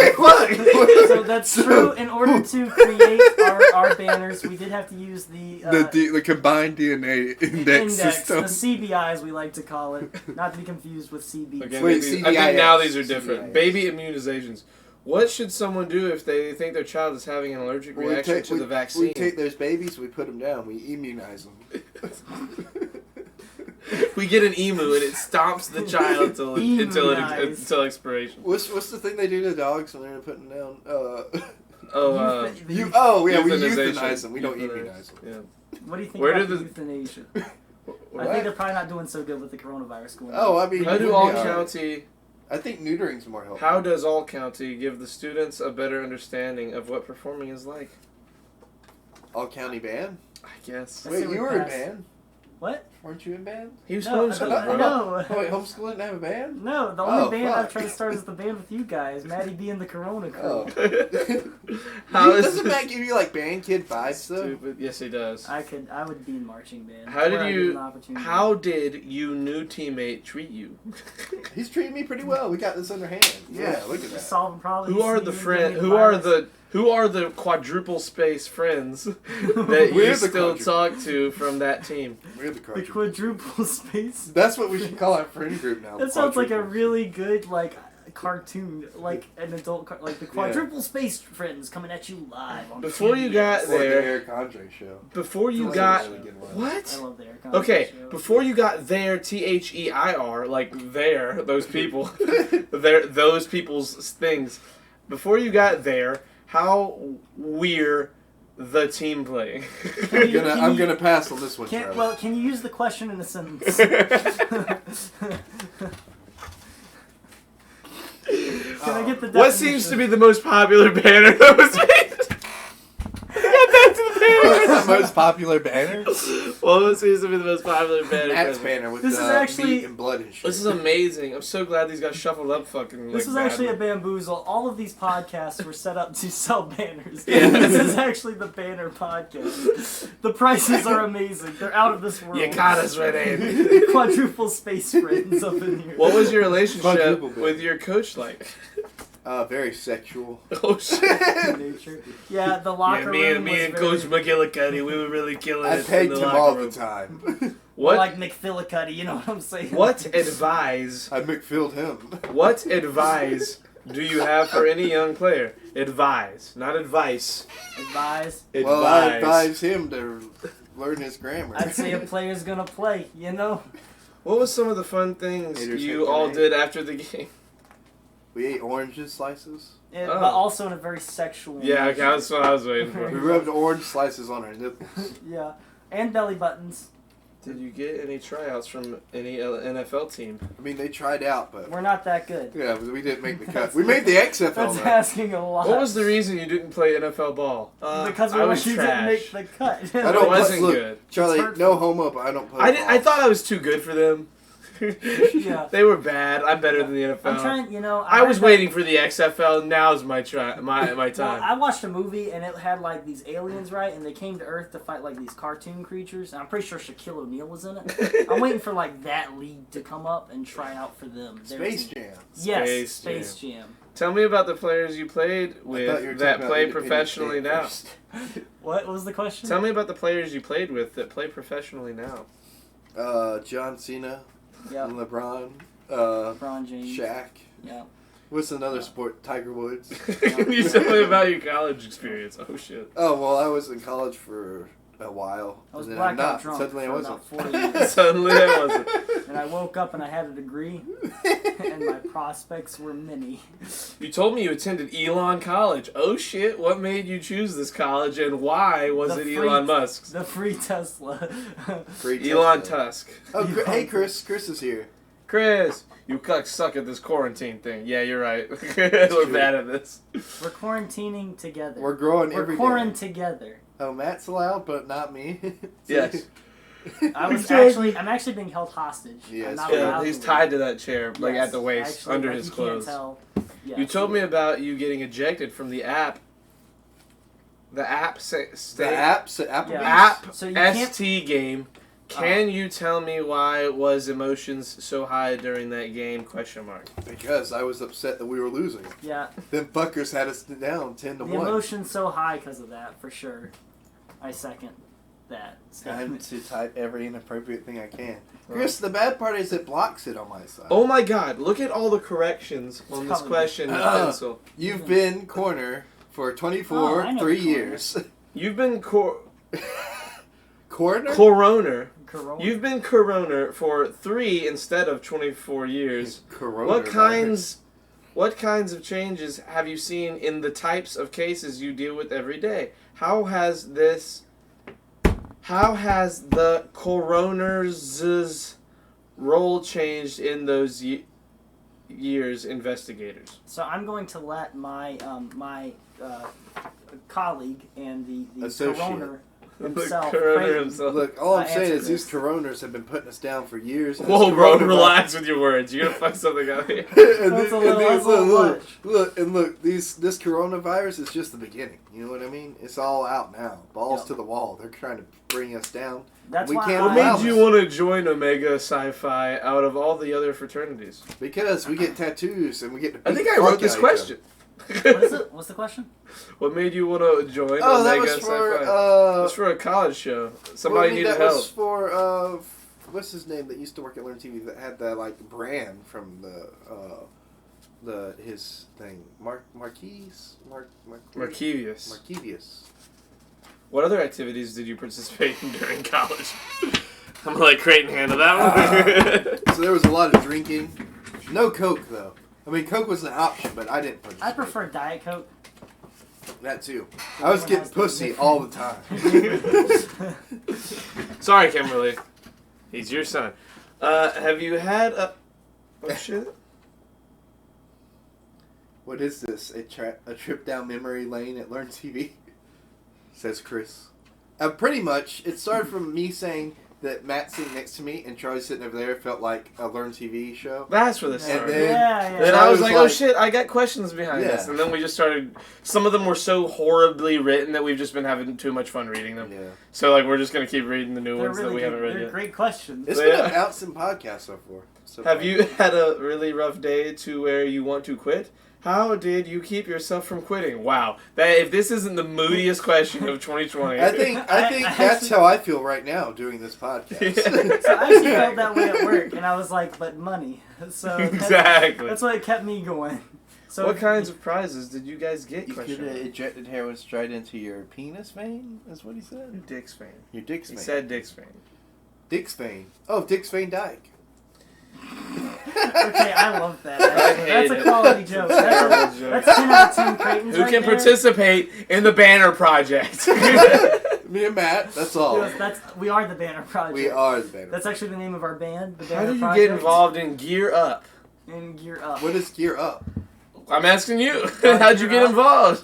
So that's true. In order to create our banners, we did have to use the The combined DNA index system. the CBI as we like to call it, not to be confused with CB. Again, Wait, I think now these are CDIS. different. CDIS. Baby immunizations. What should someone do if they think their child is having an allergic reaction to the vaccine? We take those babies, we put them down, we immunize them. We get an emu and it stomps the child Immunize. until expiration. What's the thing they do to dogs when they're putting them down? We Euthanization. euthanize them. We don't Euthanize. immunize them. Yeah. What do you think Where about do the the- euthanasia? I What? think they're probably not doing so good with the coronavirus going on. Oh, I mean, How do we all are. county? I think neutering's more helpful. How does all county give the students a better understanding of what performing is like? All county band? I guess. Let's Wait, say we you were in pass. band? What? Weren't you in band? He was No, homeschooled, bro. no. Oh, wait, homeschool didn't have a band? No, the only Oh, band I've fuck. tried to start is the band with you guys. Maddie being the Corona crew. Oh. How is Doesn't this Matt give you like band kid vibes though? stupid? Yes, he does. I would be in marching band. How did where I get you- an opportunity. How did you new teammate treat you? He's treating me pretty well. We got this under hand. Yeah, look at that. Solving problems. Who are the friend? Who are the quadruple space friends that We're you the still quadruple. talk to from that team? We're the The quadruple. quadruple space. That's what we should call our friend group now. That sounds like a quadruple. really good the cartoon, like an adult, like the Quadruple Space Friends coming at you live on Before you PBS. got Or the there, Eric Andre show. before you That's got a really good one. I what? love the Eric Andre Okay, show. before you got there, THEIR, like there, those people, there, those people's things. Before you got there, how we're the team playing? I'm gonna pass on this one, Can, Charlie. well, can you use the question in a sentence? Can I get the definition? What seems to be the most popular banner that was made? Get back to the banner. the most popular banner? What seems to be the most popular banner? Matt's banner with This is actually- meat and blood and shit. This is amazing. I'm so glad these got shuffled up fucking like This is actually a badly. bamboozle. All of these podcasts were set up to sell banners. Yeah. This is actually the banner podcast. The prices are amazing. They're out of this world. You got us right in. Quadruple Space Friends up in here. What was your relationship Quadruple bit. with your coach like? Very sexual. Oh shit. Nature. Yeah, the locker Yeah, room me was and very, Coach McGillicuddy, we were really killing I it in pegged the him locker all room. the time. What like McFillicuddy, you know what I'm saying? what advice I McFilled him. what advice do you have for any young player? Advise, not advice. Advise. Advise. Well, I advise him to learn his grammar. I'd say a player's gonna play, you know? What was some of the fun things Haters you hate all their did after the game? We ate oranges slices. And, Oh. But also in a very sexual Yeah, manner. okay, that's what I was waiting We for. rubbed orange slices on our nipples. Yeah. And belly buttons. Did you get any tryouts from any NFL team? I mean, they tried out, but We're not that good. yeah, we didn't make the cut. We made the XFL. That's though. asking a lot. What was the reason you didn't play NFL ball? Because I was you didn't trash. make the cut. I It don't wasn't play, look, good. Charlie, It's no hurtful. homo, but I don't play. I ball. thought I was too good for them. Yeah. They were bad. I'm better than the NFL. I'm trying, you know. I was heard waiting for the XFL. Now's my my Well, time. I watched a movie and it had like these aliens, right? And they came to Earth to fight like these cartoon creatures. And I'm pretty sure Shaquille O'Neal was in it. I'm waiting for like that league to come up and try out for them. their Space team. Jam. Yes, Space Space Jam. Tell me about the players you played I thought you with were that talking play about Independence professionally Day now. first. What was the question? Tell me about the players you played with that play professionally now. John Cena, Yeah. LeBron, LeBron James. Shaq. Yeah. What's another sport? Tiger Woods. Can you tell me about your college experience? Oh shit. Oh well, I was in college for a while. I was and then I'm blackout not. drunk Suddenly I for wasn't. about 4 years. Suddenly I wasn't. And I woke up and I had a degree, and my prospects were many. You told me you attended Elon College. Oh shit, what made you choose this college and why was The it free- Elon Musk's? The free Tesla. Great Elon Tesla. Tusk. Oh, hey Chris. Chris is here. Chris, you suck at this quarantine thing. Yeah, you're right. We're true. bad at this. We're quarantining together. We're growing We're every day. quarantined together. Oh, Matt's allowed, but not me. Yes. I'm actually being held hostage. Yeah, I'm it's not fair. allowed Yeah, he's to tied leave. to that chair, like Yes, at the waist, actually, under like, his you clothes. Can't tell. Yes. You told me about you getting ejected from the app. The app the apps at Applebee's. Yeah. app So you can't- ST game. Can you tell me why was emotions so high during that game? Question mark. Because I was upset that we were losing. Yeah, Them fuckers had us down 10 to the 1. emotion's so high because of that, for sure. I second that Time statement. to type every inappropriate thing I can. Chris, the bad part is it blocks it on my side. Oh my god, look at all the corrections on this Probably. question with pencil. You've been corner for 24, Oh, I know 3 corner. years. You've been Corner? coroner. Corona. You've been coroner for 3 instead of 24 years. Corona. What kinds of changes have you seen in the types of cases you deal with every day? How has the coroner's role changed in those years, investigators? So I'm going to let my colleague and the Associate. coroner himself, coroner Creighton, himself. Look, all I'm saying answer is these this. coroners have been putting us down for years. and Whoa, this bro, coronavirus- relax with your words. You're gonna fuck something up here. and That's a little- that's a look, little look, much. look, and look, this coronavirus is just the beginning. You know what I mean? It's all out now. Balls Yep. to the wall. They're trying to bring us down. That's We why can't What allow made you this. want to join Omega Sci-Fi out of all the other fraternities? Because we get tattoos and we get to I beat think I the wrote fuck this out of each question. What is it? What's the question? What made you want to join Oh, that Omega was for Sci-Fi? It's for a college show. Somebody well, I mean, needed that help. was for what's his name that used to work at Learn TV that had that like brand from the his thing. Marquise? Markevius. Markevius. What other activities did you participate in during college? I'm gonna let Creighton handle that one. So there was a lot of drinking. No Coke, though. I mean, Coke was an option, but I didn't participate. I prefer Diet Coke. That, too. I was getting pussy all the time. Sorry, Kimberly. He's your son. Have you had a... Oh, shit. What is this? A trip down memory lane at Learn TV? Says Chris. Pretty much, it started from me saying that Matt sitting next to me and Charlie sitting over there felt like a Learn TV show. That's where this started. And then, Then I was like, oh shit, I got questions behind this. And then we just started, some of them were so horribly written that we've just been having too much fun reading them. Yeah. So like, we're just going to keep reading the new ones really that we haven't read They're yet. great questions. It's been an outstanding podcast so far. Have you had a really rough day to where you want to quit? How did you keep yourself from quitting? Wow. If this isn't the moodiest question of 2020. I think that's how I feel right now doing this podcast. So I actually felt that way at work, and I was like, but money. So Exactly. That's what kept me going. So what kinds of prizes did you guys get? You could have injected heroin straight into your penis vein, is what he Your said. Dick's vein. Your Dick's He vein. said Dick's vein. Dick's vein. Oh, Dick's vein Dyke. Okay, I love that. I hate That's a it. quality joke. Terrible joke. That's 10 out of 10 Creightons Who right can there. participate in the banner project? Me and Matt, that's all. Yes, we are the Banner Project. We are the banner. That's actually the name of our band, the How Banner did you Project. get involved in Gear Up? And Gear Up. What is Gear Up? I'm asking you. How'd you get involved?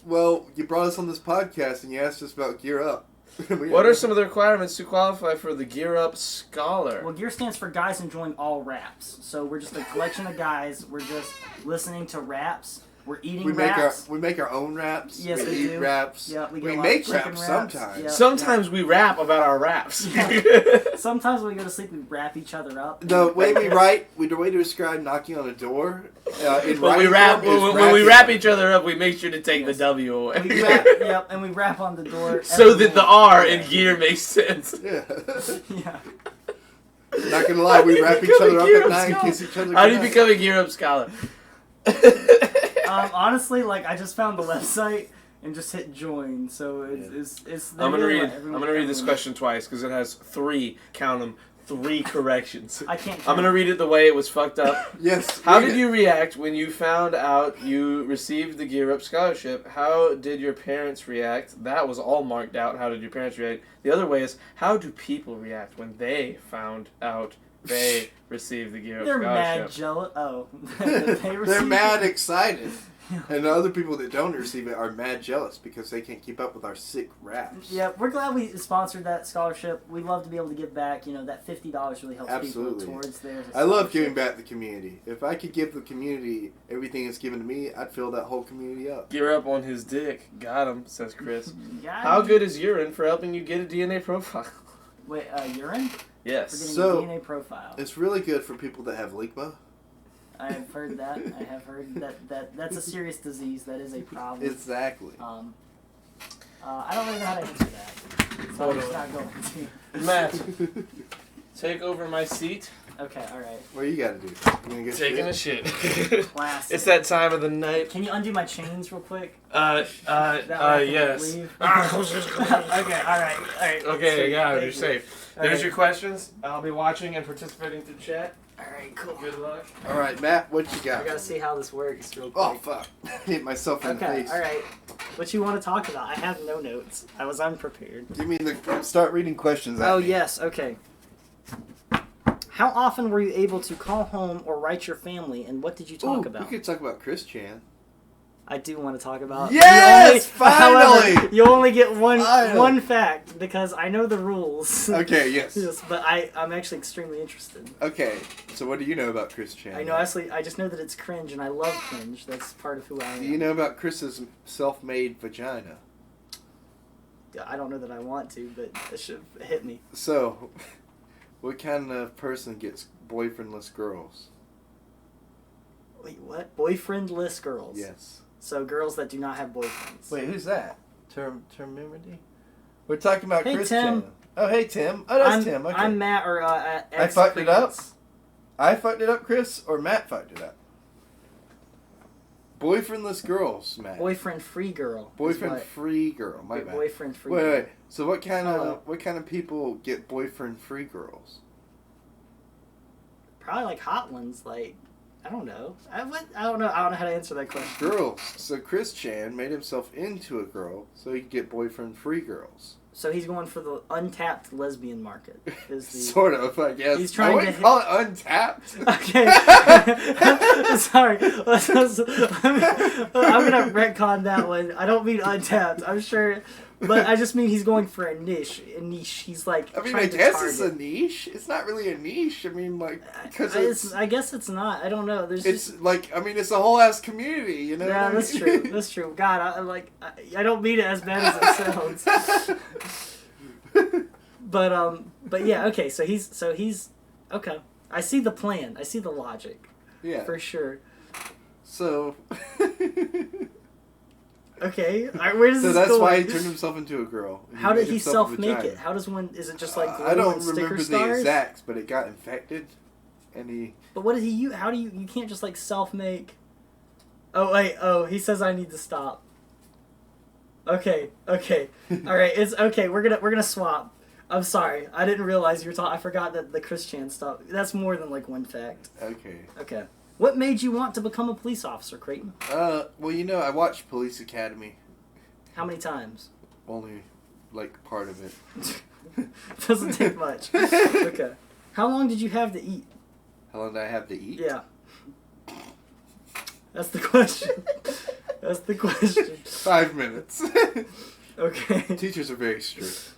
Well, you brought us on this podcast and you asked us about Gear Up. What are some of the requirements to qualify for the Gear Up Scholar? Well, Gear stands for Guys Enjoying All Raps. So we're just a collection of guys. We're just listening to raps. We're eating raps. We make our own raps. Yes, we we eat do. raps. Yeah, we get we a lot make of chicken raps wraps. sometimes. Yeah. Sometimes we rap about our raps. Sometimes when we go to sleep, we wrap each other up. The way we write, the way to describe knocking on a door, in When we writing rap, form is when we rapping. wrap each other up, we make sure to take Yes. the W away. We rap, yep, and we rap on the door. So every that the morning. R in gear makes sense. Yeah. Yeah. Not gonna lie, we wrap each other up Gear at Up night and Scholar. kiss each other. How do you goodnight. become a Gear Up Scholar? Honestly, like I just found the website and just hit join. So it's I'm gonna read. everyone- I'm gonna read this everyone- question twice because it has count them, three corrections. I can't. I'm gonna read it the way it was fucked up. Yes. How read did it. you react when you found out you received the Gear Up Scholarship? How did your parents react? That was all marked out. How did your parents react? The other way is, how do people react when they found out they received the Gear Up They're Scholarship? mad jealous. Oh, They're mad excited. And the other people that don't receive it are mad jealous because they can't keep up with our sick raps. Yeah, we're glad we sponsored that scholarship. We love to be able to give back. You know, that $50 really helps Absolutely. people towards their. I love scholarship. giving back to the community. If I could give the community everything it's given to me, I'd fill that whole community up. Gear Up on his dick. Got him, says Chris. Yeah, How good is urine for helping you get a DNA profile? Wait, urine? For Yes. getting So- a DNA profile. It's really good for people that have ligma. I have heard that. I have heard that's a serious disease. That is a problem. Exactly. I don't really know how to answer that. So I'm just not going to. Matt, take over my seat. Okay, alright. What do you gotta do? You gonna get Taking a shit? shit. Classic. It's that time of the night. Can you undo my chains real quick? That way I can Yes. leave. okay, Okay, alright. Okay, yeah, Thank you're you. safe. All There's right. your questions. I'll be watching and participating through chat. Alright, cool. Good luck. All right, Matt, what you got? I gotta see how this works real Oh quick. fuck! Hit myself in the Okay, face. alright. What you want to talk about? I have no notes. I was unprepared. Give me the start reading questions. At Oh, me. yes, okay. How often were you able to call home or write your family, and what did you talk Ooh, about? We could talk about Chris Chan. I do want to talk about. Yes, However, finally! you only get Finally! one fact because I know the rules. Okay, yes. Yes, but I'm actually extremely interested. Okay, so what do you know about Chris Chan? I know actually I just know that it's cringe and I love cringe. That's part of who I am. Do you know about Chris's self-made vagina? I don't know that I want to, but it should hit me. So, what kind of person gets boyfriendless girls? Wait, what? Boyfriendless girls. Yes. So girls that do not have boyfriends. Wait, who's that? Termimity? We're talking about Hey, Chris Tim. Chan. Oh, hey, Tim. Oh, that's I'm, Tim. Okay. I'm Matt or I fucked it up? I fucked it up, Chris, or Matt fucked it up? Boyfriendless girls, Matt. Boyfriend free girl. Boyfriend free girl. My bad. Boyfriend free. Wait, girl. wait. So what kind Hello. of people get boyfriend free girls? Probably like hot ones. Like I don't know. I don't know. I don't know how to answer that question. Girls. So Chris Chan made himself into a girl so he could get boyfriend free girls. So he's going for the untapped lesbian market. Is the Sort of, I guess. He's trying I wouldn't to- call it untapped. Okay. Sorry. I'm gonna retcon that one. I don't mean untapped. I'm sure, but I just mean he's going for a niche. He's like. I mean, trying I to guess target. it's a niche. It's not really a niche. I mean, like, because I guess it's not. I don't know. There's it's just. like, I mean, it's a whole ass community, you know? Yeah, that's true. That's true. God, I don't mean it as bad as it sounds. But yeah, okay. So he's okay. I see the plan. I see the logic Yeah. for sure. So. Okay, where does So this that's go? why he turned himself into a girl. How did made he himself a self-make vagina. it? How does one? Is it just like glue I don't and sticker remember the stars? exacts, but it got infected, and he. But what did he use? How do you can't just like self-make? Oh wait, he says I need to stop. Okay, all right, it's okay. We're gonna swap. I'm sorry, I didn't realize you were talking. I forgot that the Chris Chan stuff. That's more than like one fact. Okay. Okay, what made you want to become a police officer, Creighton? Well, you know, I watched Police Academy. How many times? Only, like, part of it. Doesn't take much. Okay, how long did you have to eat? How long did I have to eat? Yeah. That's the question. That's the question. 5 minutes. Okay. Teachers are very strict.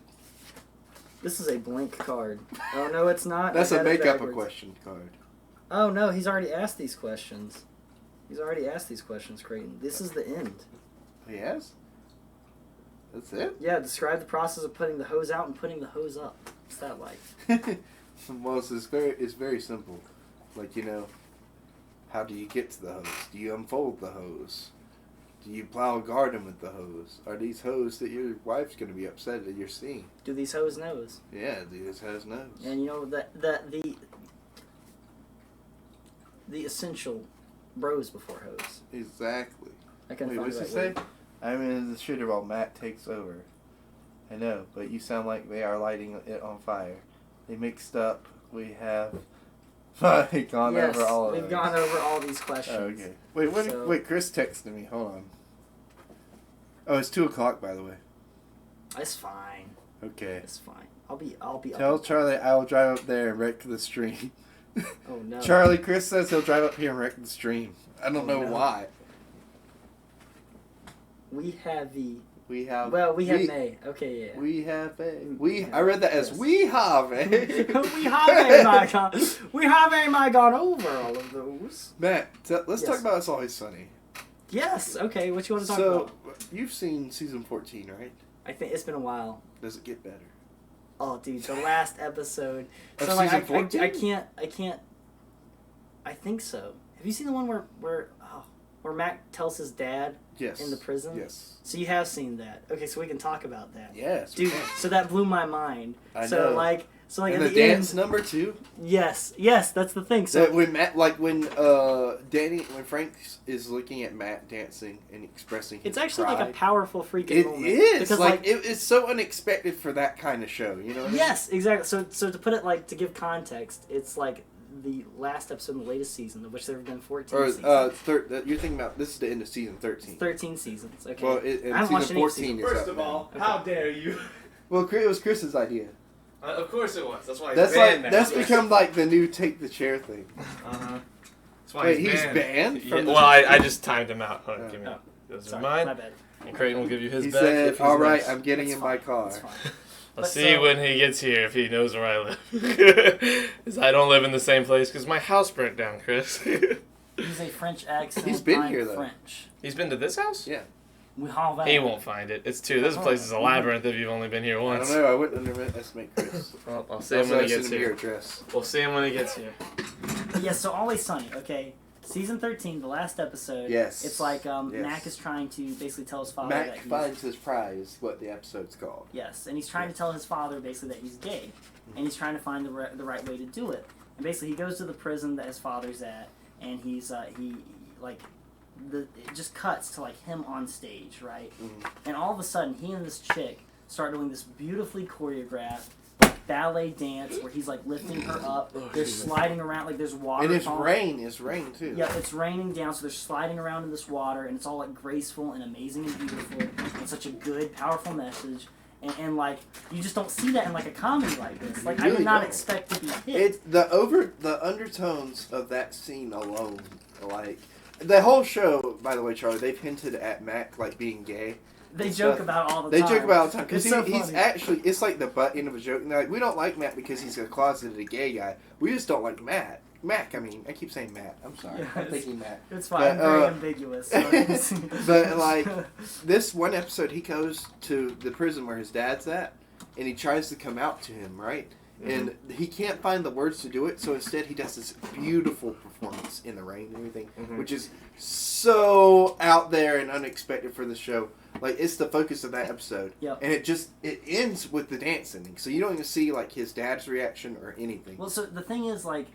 This is a blank card. Oh, no, it's not. That's I a had it make up a backwards. question card. Oh, no, he's already asked these questions. Creighton. This is the end. Yes? That's it? Yeah, describe the process of putting the hose out and putting the hose up. What's that like? Well, it's very simple. Like, you know, how do you get to the hose? Do you unfold the hose? Do you plow a garden with the hose? Are these hose that your wife's going to be upset that you're seeing? Do these hose nose? Yeah, these hose knows. And you know, the essential bros before hose. Exactly. I couldn't Wait, find what's the he right say? word. I'm in the shooter while Matt takes over. I know, but you sound like they are lighting it on fire. They mixed up. We have gone Yes, over all of we've those. gone over all these questions. Oh, okay. Wait, So- wait, Chris texted me. Hold on. Oh, it's 2 o'clock, by the way. It's fine. Okay. It's fine. I'll be Tell up. Charlie I will drive up there and wreck the stream. Oh no. Charlie, Chris says he'll drive up here and wreck the stream. I don't know no. why. We have the. We have. Well, we have May. Okay, yeah. We have a. I read that as Yes. we have a. we have gone over all of those. Matt, let's Yes. talk about It's Always Sunny. Yes. Okay. What you want to talk So, about? you've seen season 14, right? I think it's been a while. Does it get better? Oh, dude, the last episode. Of So like, season 14? I can't. I think so. Have you seen the one where Mac tells his dad Yes. in the prison? Yes. So you have seen that. Okay, so we can talk about that. Yes. we Dude, can. so that blew my mind. I so know. like And at the the dance end, number too. yes, that's the thing. So That when Matt, like when when Frank is looking at Matt dancing and expressing his it's actually pride, like a powerful freaking It moment. is because like it's so unexpected for that kind of show, you know? What I mean? yes, exactly. So to put it like to give context, it's like the last episode in the latest season, of which there have been 14 Or seasons. you're thinking about this is the end of season 13. 13 seasons. Okay. Well, I and haven't watched season any 14 is First up of now. all, Okay. how dare you? Well, it was Chris's idea. Of course it was. That's why That's he's banned like now. that's become like the new take the chair thing. Uh-huh. That's why Wait, he's banned Yeah, from the- well, I just timed him out. Hold on, give me Oh. those are Sorry, mine. my bad. And Creighton will give you his He back. said, if he's "All right, nice. I'm getting That's in my fine. car." That's fine. I'll But see so- when he gets here if he knows where I live. Because I don't live in the same place because my house burnt down, Chris. He's a French accent. He's been I'm here, though. French. He's been to this house? Yeah. We have that. He won't find it. It's two. This place is a labyrinth if you've only been here I once. don't know. I wouldn't underestimate Chris. Well, I'll see him Also, when I he gets sent him your here. address. We'll see him when he gets here. Yes, so Always Sunny, okay. Season 13, the last episode. Yes. It's like Yes. Mac is trying to basically tell his father that Mac he's... finds his prize. What the episode's called. Yes, and he's trying to tell his father basically that he's gay. And he's trying to find the right way to do it. And basically he goes to the prison that his father's at, and he's, he like, it just cuts to like him on stage, right? Mhm. And all of a sudden, he and this chick start doing this beautifully choreographed like ballet dance where he's like lifting her up. They're sliding around like there's water. And it's falling. rain too. Yeah, it's raining down, so they're sliding around in this water, and it's all like graceful and amazing and beautiful, and such a good, powerful message. And like you just don't see that in like a comedy like this. Like You I did really not don't. expect to be hit. It's the undertones of that scene alone, like the whole show. By the way, Charlie, they've hinted at Mac like being gay. They and joke stuff. about it all the They time. joke about it all the time because It's so he's funny. actually it's like the butt end of a joke. And they're like, we don't like Matt because he's a closeted gay guy. We just don't like Matt. Mac, I mean, I keep saying Matt. I'm sorry. Yeah, I'm thinking Matt. It's fine. But, I'm very ambiguous. So But like this one episode, he goes to the prison where his dad's at, and he tries to come out to him, right? And he can't find the words to do it, so instead he does this beautiful performance in the rain and everything, which is so out there and unexpected for the show. Like it's the focus of that episode, Yep. and it ends with the dance ending, so you don't even see like his dad's reaction or anything. Well, so the thing is, like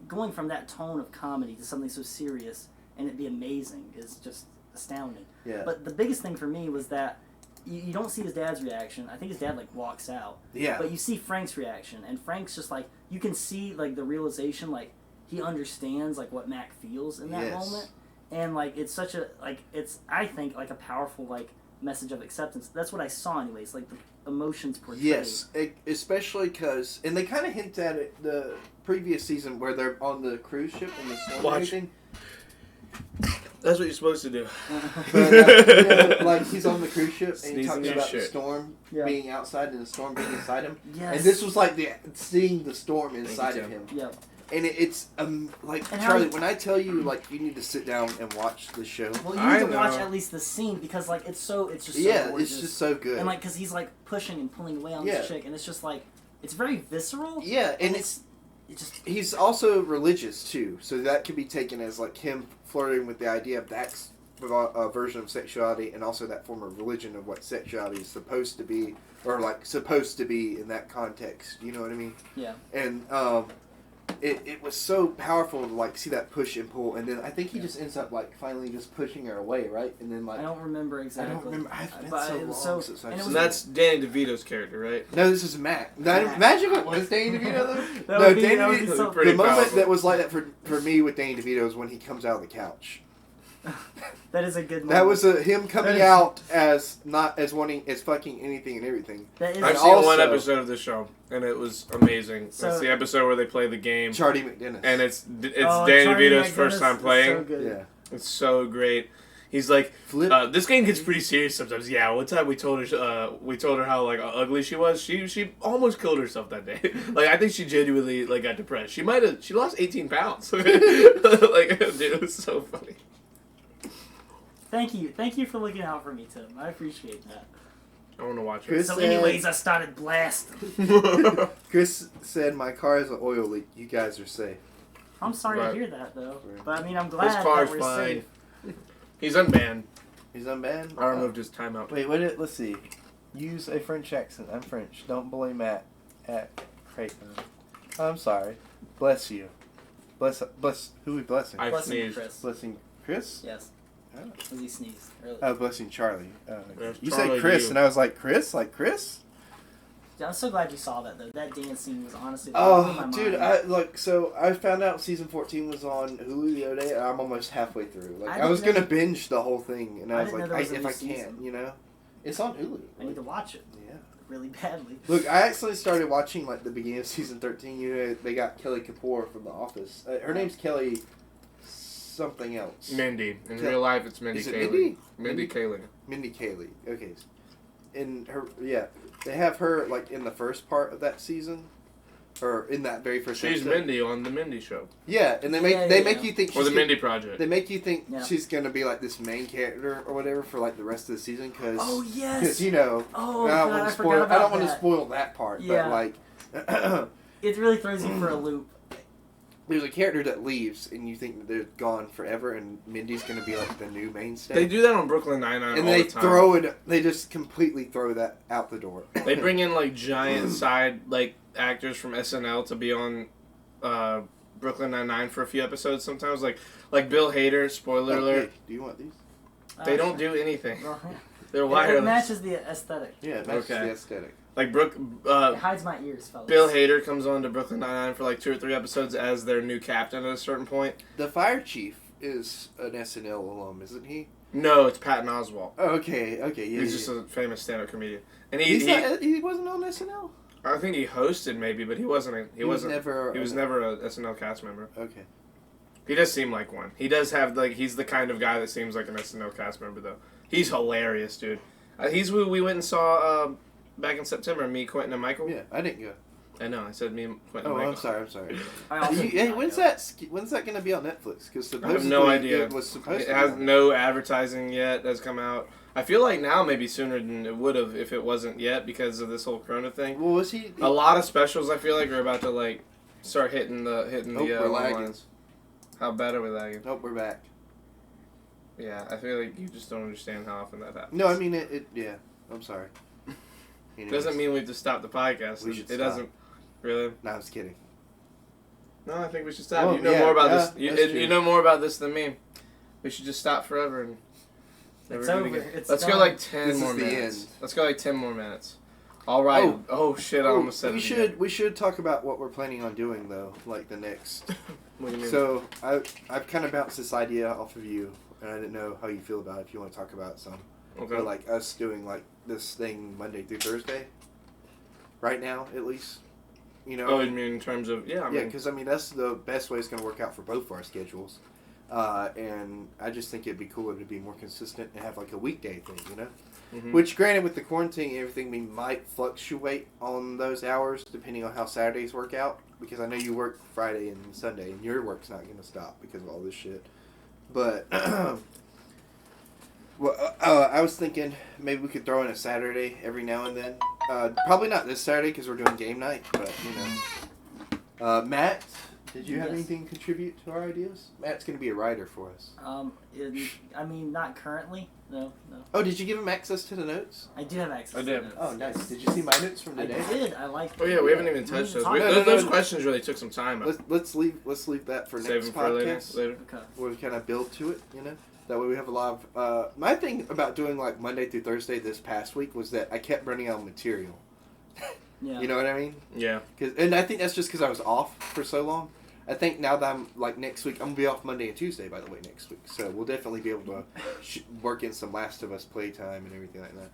going from that tone of comedy to something so serious and it be amazing is just astounding. Yeah. But the biggest thing for me was that you don't see his dad's reaction. I think his dad like walks out. Yeah. But you see Frank's reaction, and Frank's just like you can see like the realization, like he understands like what Mac feels in that Yes. moment, and like it's such a it's I think like a powerful like message of acceptance. That's what I saw anyways. Like the emotions portrayed. Yes, especially because, and they kind of hint at it the previous season where they're on the cruise ship and the storm and Watch. everything. That's what you're supposed to do. But, like he's on the cruise ship and he Sneezing talks and about shit. the storm Yeah. being outside and the storm being inside him. Yes. And this was like seeing the storm inside you, of him. Yep. And it's like And how Charlie, he- when I tell you like you need to sit down and watch the show. Well, you I need to watch know. at least the scene because like it's just so Yeah, gorgeous. it's just so good. And like because he's like pushing and pulling away on Yeah. this chick, and it's just like it's very visceral. Yeah, and it just he's also religious too, so that could be taken as like him flirting with the idea of that's a version of sexuality, and also that form of religion of what sexuality is supposed to be, or like supposed to be in that context. You know what I mean? yeah. And it was so powerful to like see that push and pull, and then I think he just ends up like finally just pushing her away, right? And then like I don't remember exactly. remember. It's been But so it was long so- since and I've it seen So was- that's Danny DeVito's character, right? No, this is Mac. Mac. Imagine what was Danny DeVito though. That No, would be- Danny that would be DeVito. so- Pretty The moment powerful. that was like that for me with Danny DeVito is when he comes out of the couch. That is a good. That moment. was him coming is- out as not as wanting as fucking anything and everything. That is I've And seen also- one episode of this show, and it was amazing. So- it's the episode where they play the game, Charlie McDennis. and it's Oh, Danny Charlie DeVito's McGinnis first time is playing. So good. yeah. It's so great. He's like, Flip. this game gets pretty serious sometimes. Yeah, one time we told her how like ugly she was. She almost killed herself that day. Like I think she genuinely like got depressed. She lost 18 pounds. Like dude, it was so funny. Thank you for looking out for me, Tim. I appreciate that. I want to watch it. Chris So, said- anyways, I started blasting. Chris said, "My car is an oil leak. You guys are safe." I'm sorry Right. to hear that, though. Right. But I mean, I'm glad His car's that we're fine. safe. He's unbanned. He's unbanned. I removed his timeout. Wait, what? Let's see. Use a French accent. I'm French. Don't bully Matt at Creighton. I'm sorry. Bless you. Bless. Who we blessing? I Blessing you, sneezed. Chris. Blessing Chris? Yes. Oh. Because he sneezed earlier. Oh, blessing Charlie. Yes, You Charlie, said Chris, you. and I was like, Chris? Like Chris? Yeah, I'm so glad you saw that, though. That dance scene was honestly... blew my Oh, dude, mind. so I found out season 14 was on Hulu the other day, and I'm almost halfway through. Like, I I was didn't gonna know- binge the whole thing, and I I was didn't like, know there was a if new I can, season. you know? It's on Hulu. I need to watch it Yeah. really badly. Look, I actually started watching, like, the beginning of season 13. You know, they got Kelly Kapoor from The Office. Her name's Kelly something else. Mindy. In Kel- real life, it's Mindy Is it Kaling. Mindy? Mindy Kaling. Mindy Kaling. Okay. In her, yeah. They have her, like, in the first part of that season. Or in that very first She's episode. Mindy on the Mindy Show. Yeah, and they make Yeah, they yeah, make yeah. you think Or she's the gonna- Mindy Project. They make you think Yeah. she's gonna be like this main character or whatever for like the rest of the season because Oh, yes! you know Oh, I don't God, want I to forgot spoil about I don't want to that. spoil that part Yeah. but like It really throws you for a loop. there's a character that leaves and you think that they're gone forever and Mindy's gonna be like the new mainstay They do that on Brooklyn Nine-Nine and all they the time. throw it they just completely throw that out the door. They bring in like giant side like actors from SNL to be on Brooklyn Nine-Nine for a few episodes sometimes. Like Bill Hader, spoiler alert, Do you want these? they don't do anything. Well, They're it wireless. matches the aesthetic. Yeah, it matches Okay. the aesthetic. Like It hides my ears, fellas. Bill Hader comes on to Brooklyn Nine-Nine for like 2 or 3 episodes as their new captain at a certain point. The fire chief is an SNL alum, isn't he? No, it's Patton Oswalt. Oh, okay, yeah. He's just a famous stand-up comedian, and he wasn't on SNL. I think he hosted maybe, but he wasn't. He was never never a SNL cast member. Okay. He does seem like one. He does have he's the kind of guy that seems like an SNL cast member though. He's hilarious, dude. He's who we went and saw back in September. Me, Quentin, and Michael. Yeah, I didn't go. I know. I said me, Quentin, Oh, and I'm Michael. sorry. I also Hey, when's that going to be on Netflix? Because I have no idea. It was supposed It to. has be on. no advertising yet that's come out. I feel like now maybe sooner than it would have if it wasn't yet because of this whole Corona thing. Well, was he? A lot of specials I feel like are about to like start hitting the we're lagging. lines. How bad are we lagging? Nope, we're back. Yeah, I feel like you just don't understand how often that happens. No, I mean it. Yeah, I'm sorry. Doesn't mean we have to stop the podcast. We should it stop. doesn't really. No, I was kidding. No, I think we should stop. Well, you know yeah, more about yeah, this. that's You true. know more about this than me. We should just stop forever and. It's never do it over. again. It's Let's go done. like 10 This more is the minutes. end. Let's go like 10 more minutes. All right. Oh shit! I almost said we it should again. we should talk about what we're planning on doing though, like the next. What do you mean? So I've kind of bounced this idea off of you, and I didn't know how you feel about it. If you want to talk about it some, okay. but like us doing like this thing Monday through Thursday. Right now, at least, you know. Oh, you mean in terms of Yeah, because I mean that's the best way it's going to work out for both of our schedules, and I just think it'd be cooler to be more consistent and have like a weekday thing, you know. Mhm. Which, granted, with the quarantine and everything, we might fluctuate on those hours depending on how Saturdays work out. Because I know you work Friday and Sunday, and your work's not going to stop because of all this shit. But well, I was thinking maybe we could throw in a Saturday every now and then. Probably not this Saturday because we're doing game night, but you know. Matt, did you have Yes. anything to contribute to our ideas? Matt's going to be a writer for us. I mean, not currently. No. Oh, did you give him access to the notes? I do have access. I to did. notes. Oh, nice. Did you see my notes from I today? did. I like. Oh yeah, we haven't even touched those. No, Those questions really took some time. Let's leave that for Save next them for later. podcast. Okay. Where we kind of build to it, you know. That way we have a lot of. My thing about doing like Monday through Thursday this past week was that I kept running out of material. Yeah. You know what I mean? Yeah. And I think that's just because I was off for so long. I think now that I'm like next week, I'm gonna be off Monday and Tuesday. By the way, next week, so we'll definitely be able to work in some Last of Us playtime and everything like that.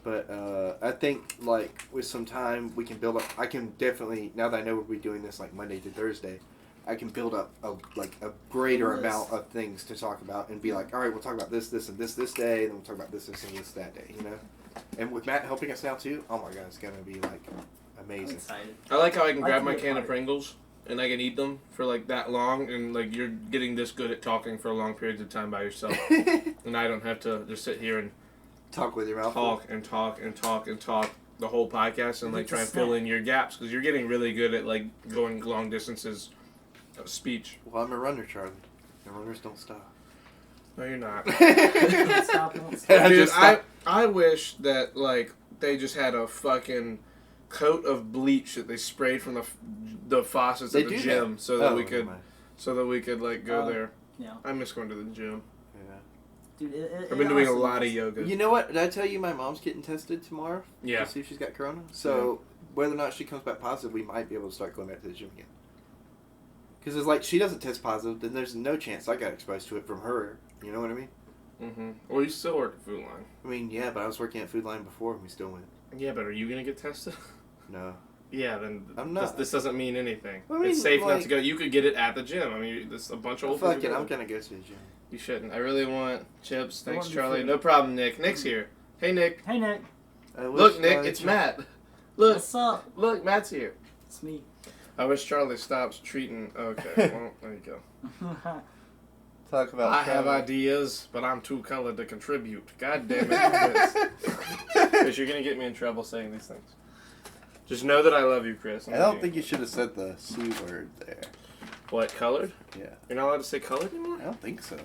But I think like with some time we can build up. I can definitely now that I know we'll be doing this like Monday through Thursday, I can build up a greater Yes. amount of things to talk about and be like, all right, we'll talk about this and this day, and then we'll talk about this and this that day. You know, and with Matt helping us now too, oh my god, it's gonna be like I'm amazing. excited. I like how I can I grab can my be a can of part. Pringles and I can eat them for like that long, and like you're getting this good at talking for long periods of time by yourself, and I don't have to just sit here and Talk with your mouth full. talk and talk and talk and talk the whole podcast and like It's try a and fill snack. in your gaps because you're getting really good at like going long distances of speech. Well, I'm a runner, Charlie. And runners don't stop. No, you're not. Don't stop, don't stop. I Dude, just stopped. I wish that like they just had a fucking coat of bleach that they sprayed from the faucets They at the do gym that. so that Oh, we never could mind. like go Oh. there. Yeah. I miss going to the gym. Yeah. Dude, I've been doing a lot of yoga. You know what? Did I tell you my mom's getting tested tomorrow? Yeah. To see if she's got corona? So, whether or not she comes back positive, we might be able to start going back to the gym again. Because it's like, she doesn't test positive, then there's no chance I got exposed to it from her. You know what I mean? Mm-hmm. Well, you still work at Food Line. I mean, yeah, but I was working at Food Line before and we still went. Yeah, but are you gonna get tested? No. Yeah, then I'm not. This doesn't mean anything. I mean, it's safe not like- to go. You could get it at the gym. I mean, there's a bunch of old Fuck people it, go. I'm gonna go to the gym. You shouldn't. I really want chips. I Thanks, want Charlie. food. No problem, Nick. Nick's here. Hey, Nick. Hey, Nick. I wish Look, Nick. I- It's Matt. Look. What's up? Look, Matt's here. It's me. I wish Charlie stops treating. Okay, well, there you go. Talk about. I have travel. ideas, but I'm too colored to contribute. God damn it, Chris. Chris, you're gonna get me in trouble saying these things. Just know that I love you, Chris. I don't think you should have said the C word there. What, colored? Yeah. You're not allowed to say colored anymore? I don't think so.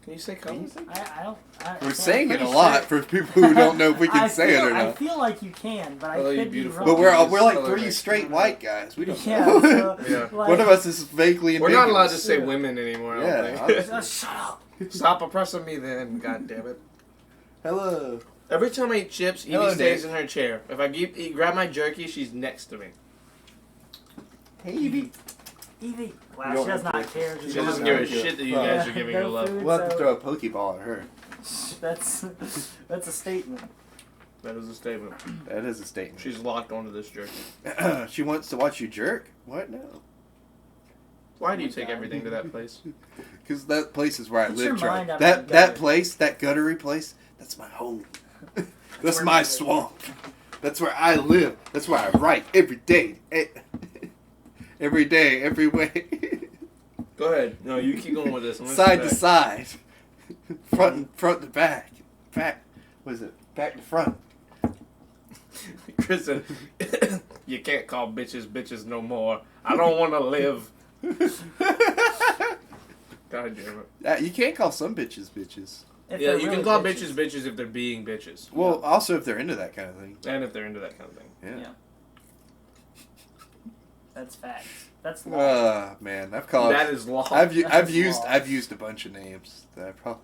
Can you say cum? I don't. We're I'm saying it pretty a lot sure. for people who don't know if we can I say it feel- or I not. feel like you can, but I Oh, you could be beautiful. wrong. But we're like Color three mix. straight white guys. We don't Yeah, know. so, Yeah. like, One of us is vaguely We're ambiguous. not allowed to say Yeah. women anymore. I Yeah, don't think. Shut up. Stop oppressing me, then. God damn it. Hello. Every time I eat chips, Evie Hello, stays Nick. in her chair. If I grab my jerky, she's next to me. Hey, Evie. Evie. Wow, You she don't does have not to- care. She Just doesn't one give a more. shit that you Yeah. guys are giving her No love. food. We'll have to So- throw a Pokeball at her. That's a statement. That is a statement. That is a statement. She's locked onto this jerky. She wants to watch you jerk? What? No. Why do Oh you my take God. everything to that place? Because that place is where I Get your live, Charlie. mind out of the That gutter. place, that guttery place, that's my home. That's where my you live. swamp. That's where I live. That's where I write every day. Every day, every way. Go ahead. No, you keep going with this. I'm Side to listening side. Front to back. Back. What is it? Back to front. back. Kristen, you can't call bitches bitches no more. I don't want to live. God damn it. You can't call some bitches bitches. If Yeah, they're you can really call bitches bitches if they're being bitches. Well, also if they're into that kind of thing. And if they're into that kind of thing. Yeah. Yeah. That's facts. That's law. Man, I've called. That is law. I've That's used law. I've used a bunch of names that I probably.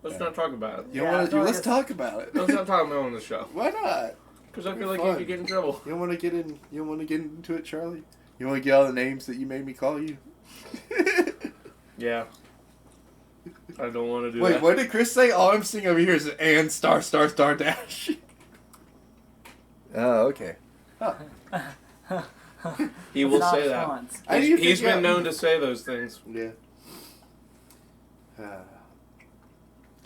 Let's not talk about it. You Yeah, want I to? feel like Let's it's- talk about it. Let's not talk about it on the show. Why not? Because I feel It's like you fun. could get in trouble. You don't want to get in. You don't want to get into it, Charlie. You want to get all the names that you made me call you. Yeah. I don't want to do Wait, that. what did Chris say? All I'm seeing over here is an and star star star dash. Oh, okay. He will Not say that. fonts. I need to He's figure been out- known to say those things. Yeah. Can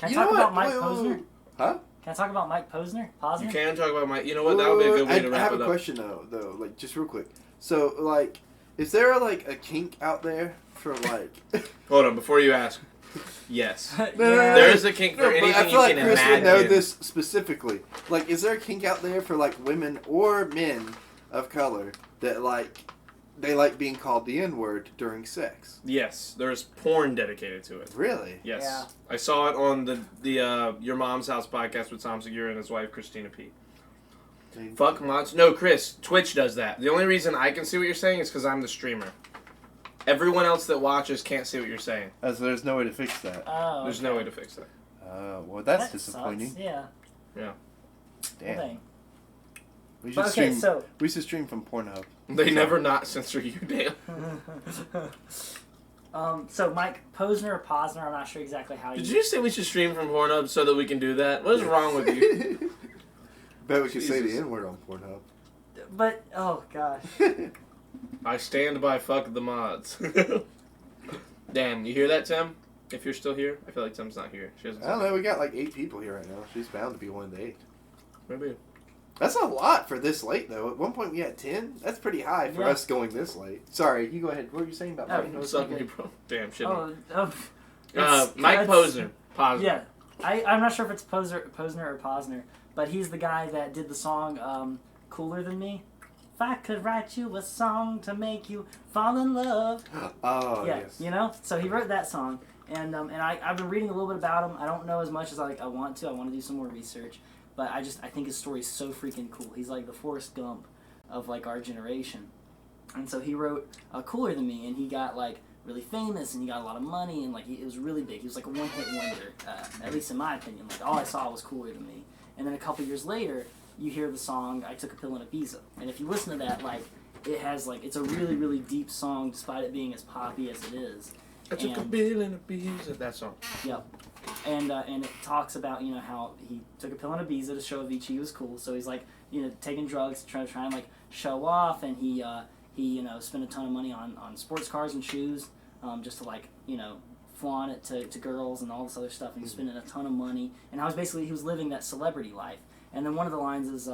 I You talk know about what? Mike Wait, wait, Posner? wait. Huh? Can I talk about Mike Posner? You Posner? can talk about my. You know what? That would be a good way to I wrap have it a up. question though, like just real quick. So, like, is there like a kink out there for like? Hold on, before you ask. Yes. Yeah. There is a kink for No, but anything I feel you like can Chris imagine. would know this specifically. Like, is there a kink out there for like women or men of color that like they like being called the N-word during sex? Yes, there's porn dedicated to it. Really? Yes. Yeah. I saw it on the Your Mom's House podcast with Tom Segura and his wife, Christina P. Fuck mods. No, Chris, Twitch does that. The only reason I can see what you're saying is because I'm the streamer. Everyone else that watches can't see what you're saying. So there's no way to fix that. Oh, There's no way to fix that. Well, that's that disappointing. Sucks. Yeah. Yeah. Damn. Well, dang. We should But okay, stream. so We should stream from Pornhub. They never not censor you, damn. so Mike Posner or Posner, I'm not sure exactly how Did you. you say we should stream from Pornhub so that we can do that? What is wrong with you? Bet we could say the Jesus. N-word on Pornhub. But oh gosh, I stand by fuck the mods. Damn, you hear that, Tim? If you're still here, I feel like Tim's not here. She hasn't. I don't know. We got like 8 people here right now. She's bound to be one of the 8. Maybe. That's a lot for this late, though. At one point, we had 10. That's pretty high for Yeah. us going this late. Sorry, you go ahead. What were you saying about Oh, Mike? no, Suck okay. me, bro. Damn, shit. oh, it's- Mike it's- Posner. Posner. Yeah, I'm not sure if it's Posner or Posner, but he's the guy that did the song "Cooler Than Me." If I could write you a song to make you fall in love. Oh, Yeah, yes. you know. So he wrote that song, and I've been reading a little bit about him. I don't know as much as I want to. I want to do some more research, but I think his story is so freaking cool. He's like the Forrest Gump of like our generation, and so he wrote "Cooler Than Me," and he got like really famous, and he got a lot of money, and like it was really big. He was like a one-hit wonder, at least in my opinion. Like all I saw was "Cooler Than Me," and then a couple years later, you hear the song "I Took a Pill in Ibiza," and if you listen to that, like it has like it's a really really deep song, despite it being as poppy as it is. I took a And- bill and a bees at that song. Yep. And it talks about, you know, how he took a pill in Ibiza to show Avicii he was cool. So he's like, you know, taking drugs to try and like show off, and he you know, spent a ton of money on sports cars and shoes, just to like, you know, flaunt it to girls and all this other stuff. And he's spending a ton of money, and he was living that celebrity life. And then one of the lines is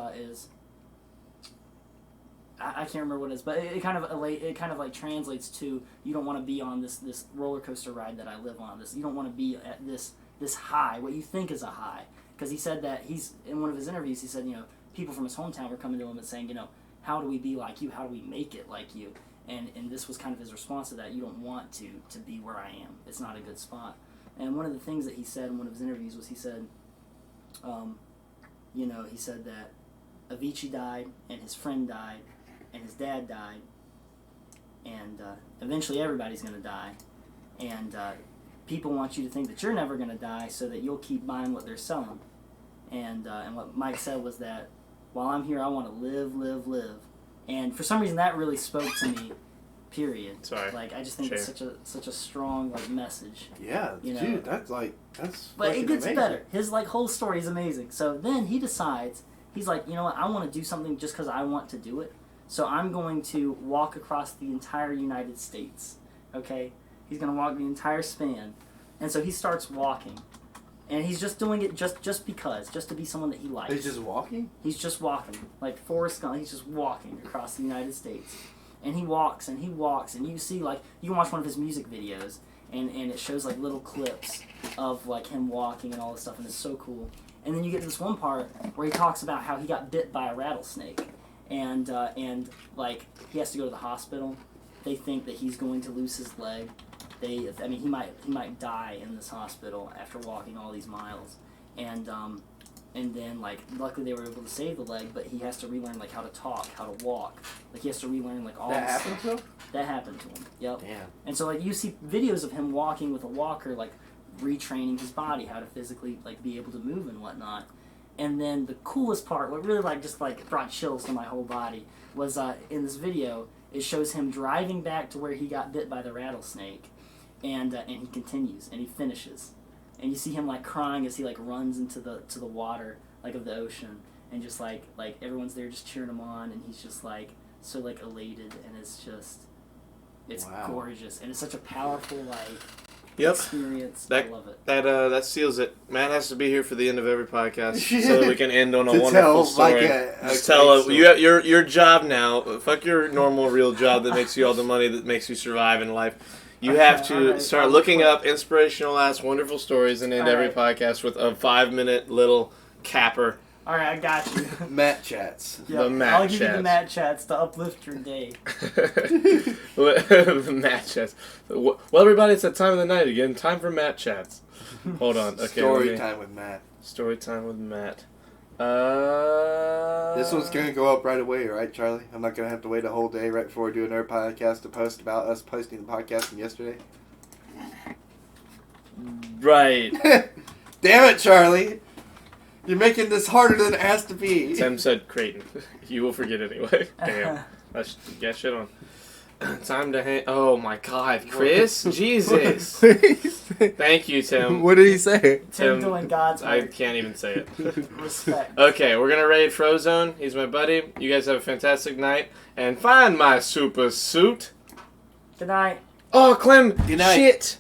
I can't remember what it is, but it kind of like translates to, you don't want to be on this roller coaster ride that I live on. You don't want to be at this high, what you think is a high. Because he said that in one of his interviews, he said, you know, people from his hometown were coming to him and saying, you know, how do we be like you? How do we make it like you? And this was kind of his response to that. You don't want to be where I am. It's not a good spot. And one of the things that he said in one of his interviews was he said, he said that Avicii died, and his friend died, and his dad died, and eventually everybody's going to die. And people want you to think that you're never going to die so that you'll keep buying what they're selling. And what Mike said was that while I'm here, I want to live, live, live. And for some reason, that really spoke to me. Period. Sorry. Like I just think it's such a strong message. Yeah, dude, that's But it gets amazing. better. His whole story is amazing. So then he decides he's like, you know what? I want to do something just because I want to do it. So I'm going to walk across the entire United States. Okay, he's gonna walk the entire span, and so he starts walking. And he's just doing it just because, just to be someone that he likes. He's just walking? He's just walking. Like Forrest Gump, he's just walking across the United States. And he walks, and you see, you can watch one of his music videos, and it shows, little clips of, him walking and all this stuff, and it's so cool. And then you get to this one part where he talks about how he got bit by a rattlesnake, and he has to go to the hospital. They think that he's going to lose his leg. He might die in this hospital after walking all these miles, and then luckily they were able to save the leg, but he has to relearn how to talk, how to walk. He has to relearn all That this happened stuff. to him? That happened to him. Yep. Damn. And so you see videos of him walking with a walker, retraining his body how to physically be able to move and whatnot. And then the coolest part, what really brought chills to my whole body, was in this video. It shows him driving back to where he got bit by the rattlesnake. And he continues, and he finishes, and you see him crying as he runs into the water of the ocean, and just everyone's there just cheering him on, and he's just so elated, and it's Wow. gorgeous, and it's such a powerful Yep. experience. That, I love it. That seals it. Matt has to be here for the end of every podcast so that we can end on a To wonderful tell, story. Just tell your job now. Fuck your normal real job that makes you all the money that makes you survive in life. You have to Alright, start I'll looking quit. up inspirational ass wonderful stories and end every podcast with a 5-minute little capper. All right, I got you. Matt chats. Yep, The Matt I'll give you chats. the Matt chats to uplift your day. The Matt chats. Well, everybody, it's that time of the night again. Time for Matt chats. Hold on. Okay. Story time with Matt. Story time with Matt. This one's gonna go up right away, right, Charlie? I'm not gonna have to wait a whole day right before we do another podcast to post about us posting the podcast from yesterday. Right. Damn it, Charlie! You're making this harder than it has to be. Tim said Creighton. You will forget anyway. Damn. Let's get shit on. Time to hang. Oh my God, Chris! Jesus! Thank you, Tim. What did he say? Tim doing God's I work. can't even say it. Respect. Okay, we're gonna raid Frozone. He's my buddy. You guys have a fantastic night, and find my super suit. Good night. Oh, Clem! Good night. Shit!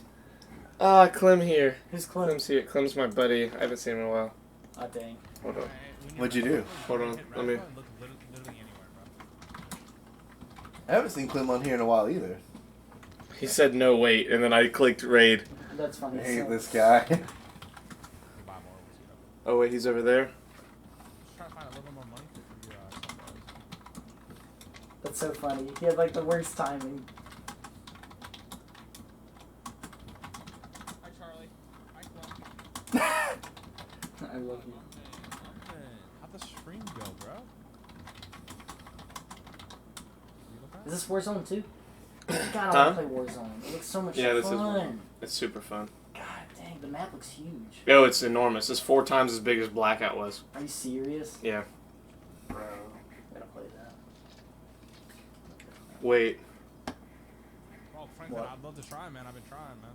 Ah, Clem here. Who's Clint? Clem's here. Clem's my buddy. I haven't seen him in a while. Oh, dang. Hold on. What'd you do? Hold on. Let me. I haven't seen Clem on here in a while either. He said no wait, and then I clicked raid. That's funny. I hate So- this guy. Oh wait, he's over there. That's so funny. He had the worst timing. Hi, Charlie. Hi, Clem. I love you. How'd the stream go, bro? Is this Warzone 2? God, I Huh? want to play Warzone. It looks so much Yeah, this is fun. Warzone. It's super fun. God dang, the map looks huge. Oh, it's enormous. It's 4 times as big as Blackout was. Are you serious? Yeah. Bro, gotta play that. Wait. Well, Franklin, What? I'd love to try, man. I've been trying, man.